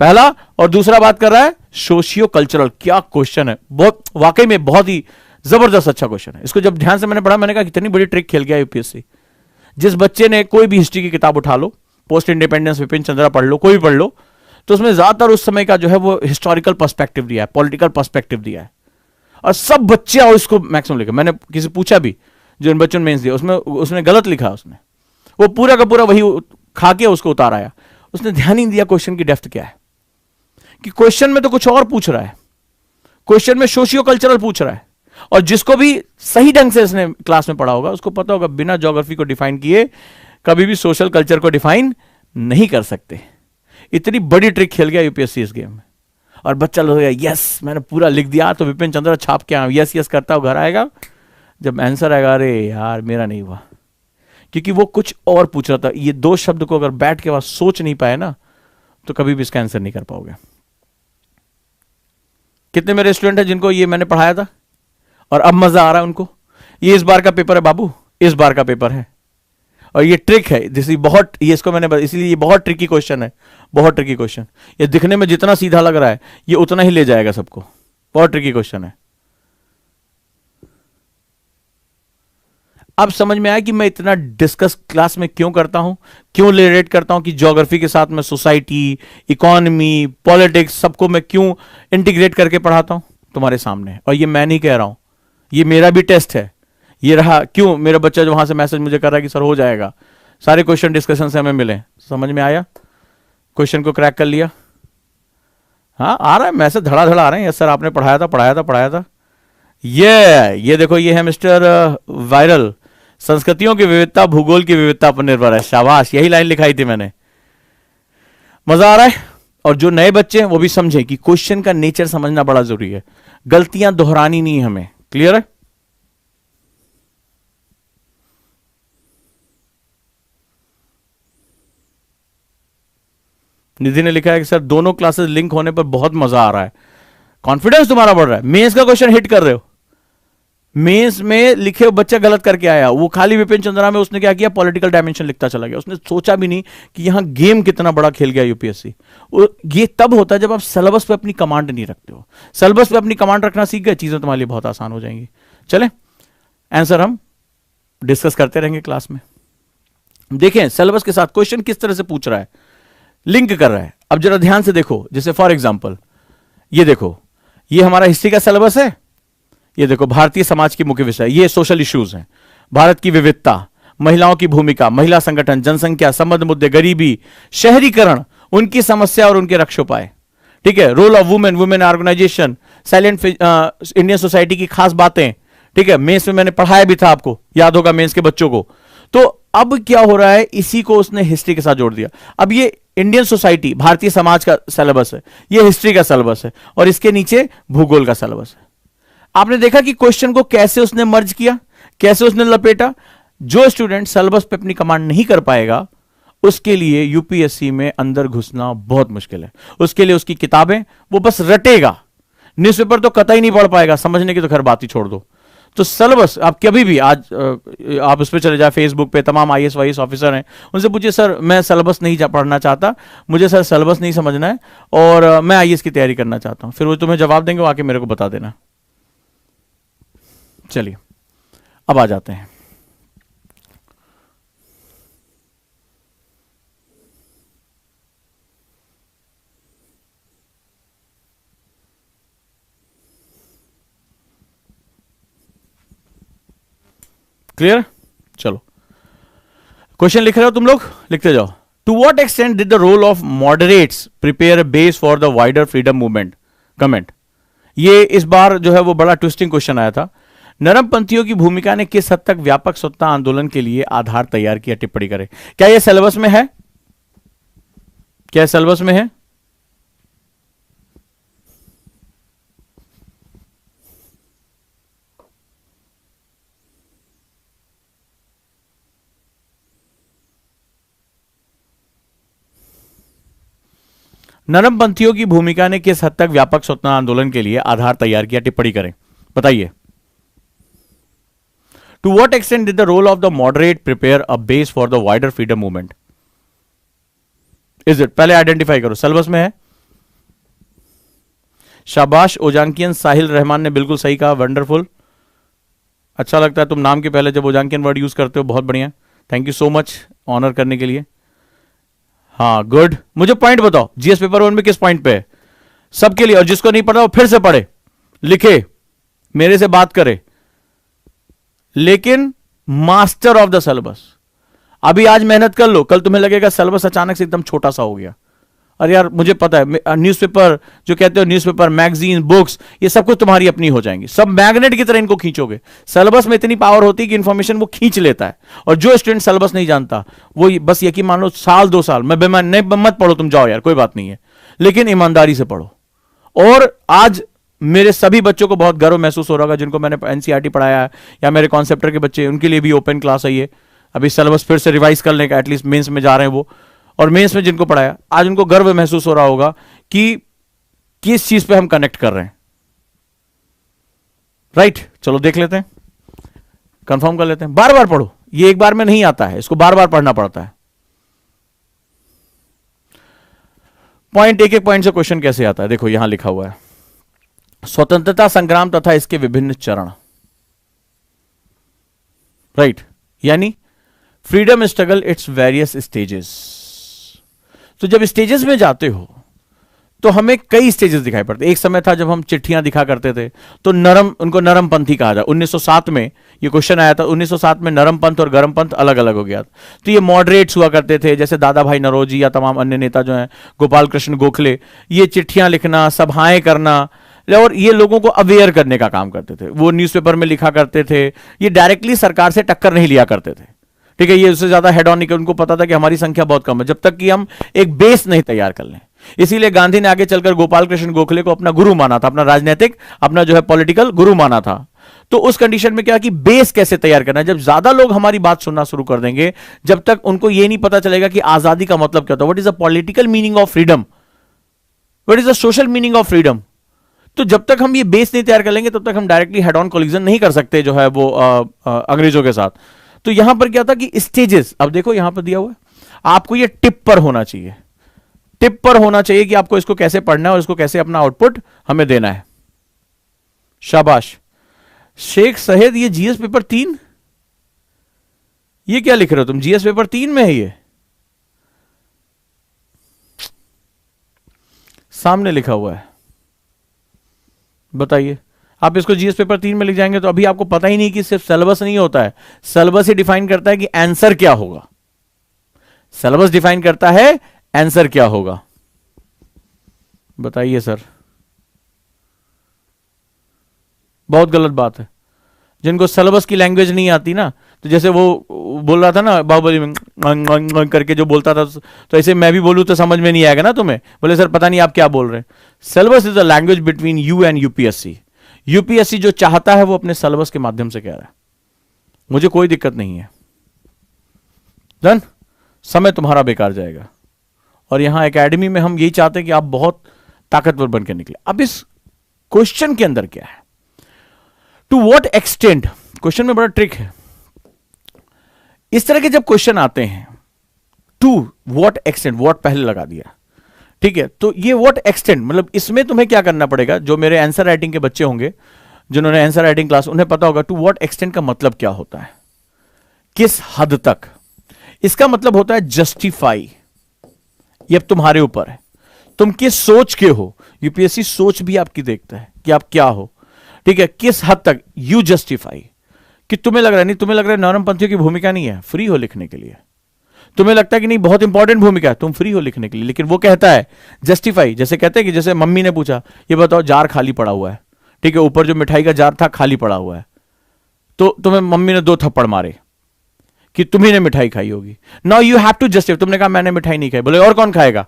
पहला, और दूसरा बात कर रहा है सोशियो कल्चरल। क्या क्वेश्चन है, बहुत वाकई में बहुत ही जबरदस्त अच्छा क्वेश्चन है। इसको जब ध्यान से मैंने पढ़ा, मैंने कहा कितनी बड़ी ट्रिक खेल गया यूपीएससी। जिस बच्चे ने कोई भी हिस्ट्री की किताब उठा लो, पोस्ट इंडिपेंडेंस विपिन चंद्रा पढ़ लो, कोई भी पढ़ लो, तो उसमें ज्यादातर उस समय का जो है वो हिस्टोरिकल पर्सपेक्टिव दिया है, पॉलिटिकल पर्सपेक्टिव दिया है, और सब बच्चे और इसको मैक्सिमम लिखा। मैंने किसी पूछा भी जो इन बच्चों ने मेंस दिया, उसमें उसने गलत लिखा, उसने वो पूरा का पूरा वही खा के उसको उतार आया। उसने ध्यान ही नहीं दिया क्वेश्चन की डेप्थ क्या है, कि क्वेश्चन में तो कुछ और पूछ रहा है, क्वेश्चन में सोशियो कल्चरल पूछ रहा है। और जिसको भी सही ढंग से इसने क्लास में पढ़ा होगा उसको पता होगा बिना ज्योग्राफी को डिफाइन किए कभी भी सोशल कल्चर को डिफाइन नहीं कर सकते। इतनी बड़ी ट्रिक खेल गया यूपीएससी इस गेम में। और बच्चा लोग यस मैंने पूरा लिख दिया, तो विपिन चंद्रा छाप के यस यस करता हूं, घर आएगा जब आंसर आएगा, अरे यार मेरा नहीं हुआ, क्योंकि वो कुछ और पूछ रहा था। ये दो शब्द को अगर बैठ के बाद सोच नहीं पाए ना तो कभी भी इसका आंसर नहीं कर पाओगे। कितने मेरे स्टूडेंट हैं जिनको ये मैंने पढ़ाया था और अब मजा आ रहा है उनको? ये इस बार का पेपर है बाबू, इस बार का पेपर है। और ये ट्रिक है, जैसे बहुत, ये इसको मैंने इसलिए ये बहुत ट्रिकी क्वेश्चन है, बहुत ट्रिकी क्वेश्चन। ये दिखने में जितना सीधा लग रहा है ये उतना ही ले जाएगा सबको, बहुत ट्रिकी क्वेश्चन है। अब समझ में आया कि मैं इतना डिस्कस क्लास में क्यों करता हूं, क्यों रिलेट करता हूं कि ज्योग्राफी के साथ मैं सोसाइटी, इकोनॉमी, पॉलिटिक्स सबको मैं क्यों इंटीग्रेट करके पढ़ाता हूं तुम्हारे सामने। और ये मैं नहीं कह रहा हूं, ये मेरा भी टेस्ट है। ये रहा, क्यों मेरा बच्चा जो वहां से मैसेज मुझे कर रहा है कि सर हो जाएगा, सारे क्वेश्चन डिस्कशन से हमें मिले। समझ में आया, क्वेश्चन को क्रैक कर लिया। हाँ आ रहा है मैसेज, धड़ाधड़ आ रहे हैं, यस सर आपने पढ़ाया था। ये देखो, ये है मिस्टर वायरल, संस्कृतियों की विविधता भूगोल की विविधता पर निर्भर है। शाबाश, यही लाइन लिखाई थी मैंने। मजा आ रहा है? और जो नए बच्चे हैं वो भी समझें कि क्वेश्चन का नेचर समझना बड़ा जरूरी है, गलतियां दोहरानी नहीं हमें। क्लियर है? निधि ने लिखा है कि सर दोनों क्लासेस लिंक होने पर बहुत मजा आ रहा है, कॉन्फिडेंस तुम्हारा बढ़ रहा है। मेंस का क्वेश्चन हिट कर रहे हो, मेंस में लिखे हुए बच्चा गलत करके आया, वो खाली विपिन चंद्रा में उसने क्या किया, पॉलिटिकल डायमेंशन लिखता चला गया। उसने सोचा भी नहीं कि यहां गेम कितना बड़ा खेल गया यूपीएससी। ये तब होता है जब आप सिलेबस पे अपनी कमांड नहीं रखते हो। सिलेबस पे अपनी कमांड रखना सीख गए, चीजें तुम्हारे लिए बहुत आसान हो जाएंगी। चले आंसर हम डिस्कस करते रहेंगे क्लास में। देखें सिलेबस के साथ क्वेश्चन किस तरह से पूछ रहा है, लिंक कर रहा है। अब जरा ध्यान से देखो, जैसे फॉर एग्जाम्पल ये देखो, ये हमारा हिस्ट्री का सिलेबस है। ये देखो भारतीय समाज की मुख्य विषय, ये सोशल इश्यूज हैं, भारत की विविधता, महिलाओं की भूमिका, महिला संगठन, जनसंख्या, संबंध मुद्दे, गरीबी, शहरीकरण, उनकी समस्या और उनके रक्षोपाय। ठीक है, role of women, women organisation, silent Indian society की खास बातें, ठीक है, मेंस में मैंने पढ़ाया भी था, आपको याद होगा मेंस के बच्चों को। तो अब क्या हो रहा है, इसी को उसने हिस्ट्री के साथ जोड़ दिया। अब ये इंडियन सोसाइटी, भारतीय समाज का सिलेबस है, ये हिस्ट्री का सिलेबस है, और इसके नीचे भूगोल का सिलेबस है। आपने देखा कि क्वेश्चन को कैसे उसने मर्ज किया, कैसे उसने लपेटा। जो स्टूडेंट सिलेबस पे अपनी कमांड नहीं कर पाएगा, उसके लिए यूपीएससी में अंदर घुसना बहुत मुश्किल है। उसके लिए उसकी किताबें वो बस रटेगा, न्यूज़पेपर तो कतई नहीं पढ़ पाएगा, समझने की तो खैर बात ही छोड़ दो। तो सिलेबस आप कभी भी आज आप उस पर चले जाए, फेसबुक पे तमाम आईएएस वाईएएस ऑफिसर हैं, उनसे पूछिए सर मैं सिलेबस नहीं पढ़ना चाहता, मुझे सर सिलेबस नहीं समझना है और मैं आईएएस की तैयारी करना चाहता हूं, फिर वो तुम्हें जवाब देंगे, वो आके मेरे को बता देना। चलिए अब आ जाते हैं। क्लियर? चलो क्वेश्चन लिख रहे हो तुम लोग, लिखते जाओ। To what extent did the role of moderates prepare a base for the wider freedom movement? Comment. ये इस बार जो है वो बड़ा ट्विस्टिंग क्वेश्चन आया था। नरमपंथियों की भूमिका ने किस हद तक व्यापक स्वतंत्रता आंदोलन के लिए आधार तैयार किया? टिप्पणी करें। क्या यह सिलेबस में है? क्या सिलेबस में है? नरमपंथियों की भूमिका ने किस हद तक व्यापक स्वतंत्रता आंदोलन के लिए आधार तैयार किया? टिप्पणी करें, बताइए। To what extent did the role of the moderate prepare a base for the wider freedom movement? Is it? पहले आइडेंटिफाई करो, सिलेबस में है। शाबाश ओजांकियन, साहिल रहमान ने बिल्कुल सही कहा, वंडरफुल। अच्छा लगता है तुम नाम के पहले जब ओजांकियन वर्ड यूज करते हो, बहुत बढ़िया, thank you so much honour करने के लिए। हाँ गुड। मुझे पॉइंट बताओ, जीएस पेपर 1 में किस पॉइंट पे है? सबके लिए, और जिसको नहीं पढ़ा वो फिर से पढ़े, लिखे, मेरे से बात करे, लेकिन मास्टर ऑफ द सिलेबस। अभी आज मेहनत कर लो, कल तुम्हें लगेगा सिलेबस अचानक से एकदम छोटा सा हो गया। अरे यार मुझे पता है, न्यूज़पेपर जो कहते हो, न्यूज़पेपर, मैगजीन, बुक्स, ये सब कुछ तुम्हारी अपनी हो जाएंगी, सब मैग्नेट की तरह इनको खींचोगे। सिलेबस में इतनी पावर होती है कि इंफॉर्मेशन वो खींच लेता है, और जो स्टूडेंट सिलेबस नहीं जानता वो बस यकीन मान लो साल 2 साल मैं बेमान नहीं, मत पढ़ो तुम, जाओ यार कोई बात नहीं है, लेकिन ईमानदारी से पढ़ो। और आज मेरे सभी बच्चों को बहुत गर्व महसूस हो रहा होगा जिनको मैंने एनसीईआरटी पढ़ाया है, या मेरे कॉन्सेप्टर के बच्चे, उनके लिए भी ओपन क्लास है ये। अभी सिलेबस फिर से रिवाइज करने का, एटलीस्ट मेंस में जा रहे हैं वो, और मेंस में जिनको पढ़ाया, आज उनको गर्व महसूस हो रहा होगा कि किस चीज पे हम कनेक्ट कर रहे हैं। राइट, चलो देख लेते हैं, कंफर्म कर लेते हैं। बार बार पढ़ो, ये एक बार में नहीं आता है, इसको बार बार पढ़ना पड़ता है। पॉइंट, एक एक पॉइंट से क्वेश्चन कैसे आता है, देखो यहां लिखा हुआ है, स्वतंत्रता संग्राम तथा इसके विभिन्न चरण। राइट, यानी freedom struggle its various stages. तो जब स्टेजेस में जाते हो तो हमें कई स्टेजेस दिखाई पड़ते। एक समय था जब हम चिट्ठियां दिखा करते थे, तो उनको नरमपंथी कहा जाए। 1907 में ये क्वेश्चन आया था, 1907 में नरमपंथ और गरमपंथ अलग अलग हो गया। तो ये मॉडरेट्स हुआ करते थे, जैसे दादा भाई नरोजी या तमाम अन्य नेता जो हैं, गोपाल कृष्ण गोखले, ये चिट्ठियां लिखना, सभाएं करना, और ये लोगों को अवेयर करने का काम करते थे। वो न्यूज़पेपर में लिखा करते थे, ये डायरेक्टली सरकार से टक्कर नहीं लिया करते थे, ठीक है, ये उससे ज्यादा हेड ऑन नहीं, उनको पता था कि हमारी संख्या बहुत कम है, जब तक कि हम एक बेस नहीं तैयार कर लें। इसीलिए गांधी ने आगे चलकर गोपाल कृष्ण गोखले को अपना गुरु माना था, अपना राजनीतिक, अपना जो है पॉलिटिकल गुरु माना था। तो उस कंडीशन में क्या कि बेस कैसे तैयार करना है। जब ज्यादा लोग हमारी बात सुनना शुरू कर देंगे, जब तक उनको यह नहीं पता चलेगा कि आजादी का मतलब क्या होता है, what is the political meaning of freedom, what is the social meaning of freedom, तो जब तक हम ये बेस नहीं तैयार कर लेंगे तब तक हम डायरेक्टली हेड ऑन कोलिजन नहीं कर सकते जो है वो अंग्रेजों के साथ। तो यहां पर क्या था कि स्टेजेस, अब देखो यहां पर दिया हुआ है, आपको ये टिप पर होना चाहिए, टिप पर होना चाहिए कि आपको इसको कैसे पढ़ना है और इसको कैसे अपना आउटपुट हमें देना है। शाबाश शेख सहेद, ये जीएस पेपर 3, ये क्या लिख रहे हो तुम, जीएस पेपर 3 में है ये, सामने लिखा हुआ है, बताइए। आप इसको जीएस पेपर 3 में लिख जाएंगे तो अभी आपको पता ही नहीं कि सिर्फ सिलेबस नहीं होता है, सिलेबस ही डिफाइन करता है कि आंसर क्या होगा, सिलेबस डिफाइन करता है आंसर क्या होगा। बताइए सर, बहुत गलत बात है। जिनको सिलेबस की लैंग्वेज नहीं आती ना, तो जैसे वो बोल रहा था ना बाहुबली में करके जो बोलता था, तो ऐसे मैं भी बोलूं तो समझ में नहीं आएगा ना तुम्हें। बोले सर पता नहीं आप क्या बोल रहे हैं। Syllabus is the language between you and UPSC. UPSC जो चाहता है वो अपने सिलेबस के माध्यम से कह रहा है, मुझे कोई दिक्कत नहीं है। डन, समय तुम्हारा बेकार जाएगा। और यहां एकेडमी में हम यही चाहते हैं कि आप बहुत ताकतवर बन के निकले। अब इस क्वेश्चन के अंदर क्या है, टू व्हाट एक्सटेंट, क्वेश्चन में बड़ा ट्रिक है। इस तरह के जब क्वेश्चन आते हैं, टू व्हाट एक्सटेंट, व्हाट पहले लगा दिया, ठीक है, तो ये व्हाट एक्सटेंट मतलब इसमें तुम्हें क्या करना पड़ेगा। जो मेरे आंसर राइटिंग के बच्चे होंगे, जिन्होंने आंसर राइटिंग क्लास, उन्हें पता होगा टू व्हाट एक्सटेंट का मतलब क्या होता है, किस हद तक। इसका मतलब होता है जस्टिफाई। ये अब तुम्हारे ऊपर है, तुम किस सोच के हो। यूपीएससी सोच भी आपकी देखता है कि आप क्या हो, ठीक है, किस हद तक यू जस्टिफाई। कि तुम्हें लग रहा है, नहीं तुम्हें लग रहा है नरमपंथियों की भूमिका नहीं है, फ्री हो लिखने के लिए। तुम्हें लगता है कि नहीं बहुत इंपॉर्टेंट भूमिका है, तुम फ्री हो लिखने के लिए, लेकिन वो कहता है जस्टिफाई। जैसे कहते हैं कि जैसे मम्मी ने पूछा, ये बताओ जार खाली पड़ा हुआ है, ठीक है, ऊपर जो मिठाई का जार था खाली पड़ा हुआ है, तो तुम्हें मम्मी ने 2 थप्पड़ मारे कि तुम्ही ने मिठाई खाई होगी। Now you have to justify. तुमने कहा मैंने मिठाई नहीं खाई, बोले और कौन खाएगा,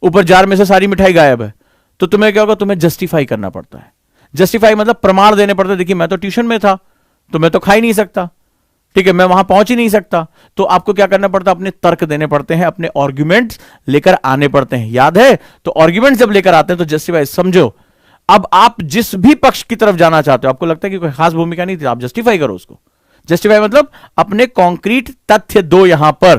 ऊपर जार में से सारी मिठाई गायब है, तो तुम्हें क्या होगा, तुम्हें जस्टिफाई करना पड़ता है। जस्टिफाई मतलब प्रमाण देने पड़ते। देखिए मैं तो ट्यूशन में था, तो मैं तो खा ही नहीं सकता, ठीक है, मैं वहां पहुंच ही नहीं सकता। तो आपको क्या करना पड़ता है, अपने तर्क देने पड़ते हैं, अपने आर्ग्यूमेंट्स लेकर आने पड़ते हैं। याद है, तो आर्ग्यूमेंट जब लेकर आते हैं तो जस्टिफाई। समझो, अब आप जिस भी पक्ष की तरफ जाना चाहते हो, आपको लगता है कि कोई खास भूमिका नहीं थी, आप जस्टिफाई करो उसको। जस्टिफाई मतलब अपने कॉन्क्रीट तथ्य दो यहां पर।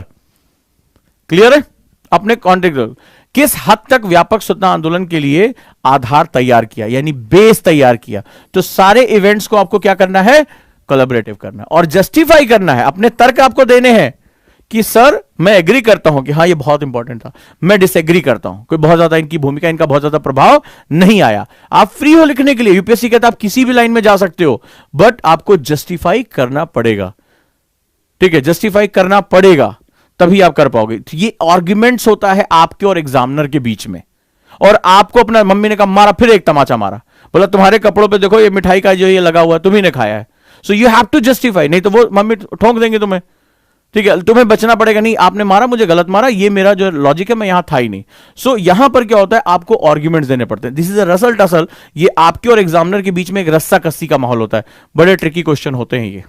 क्लियर है, अपने कॉन्ट्रैक्ट किस हद तक व्यापक स्वतंत्रता आंदोलन के लिए आधार तैयार किया, यानी बेस तैयार किया। तो सारे इवेंट्स को आपको क्या करना है, कोलैबोरेटिव करना है और जस्टिफाई करना है। अपने तर्क आपको देने हैं कि सर मैं एग्री करता हूं कि हाँ ये बहुत इंपॉर्टेंट था, मैं डिसएग्री करता हूं, कोई बहुत ज्यादा इनकी भूमिका, इनका बहुत ज्यादा प्रभाव नहीं आया। आप फ्री हो लिखने के लिए। यूपीएससी कहता है आप किसी भी लाइन में जा सकते हो, बट आपको जस्टिफाई करना पड़ेगा, ठीक है, जस्टिफाई करना पड़ेगा, तभी आप कर पाओगे। तो ये आर्ग्यूमेंट्स होता है आपके और एग्जामिनर के बीच में। और आपको अपना, मम्मी ने कहा मारा, फिर एक तमाचा मारा, बोला तुम्हारे कपड़ों पे देखो ये मिठाई का जो ये लगा हुआ है तुम्ही ने खाया है, so you have to justify, नहीं तो वो मम्मी ठोंक देंगे तुम्हें, ठीक है, तुम्हें बचना पड़ेगा। नहीं आपने मारा, मुझे गलत मारा, ये मेरा जो लॉजिक है मैं यहां था ही नहीं। सो यहां पर क्या होता है, आपको आर्ग्यूमेंट्स देने पड़ते हैं। This is a Russell tussle. ये आपके और एग्जामिनर के बीच में एक रस्सा कस्सी का माहौल होता है। बड़े ट्रिकी क्वेश्चन होते हैं ये।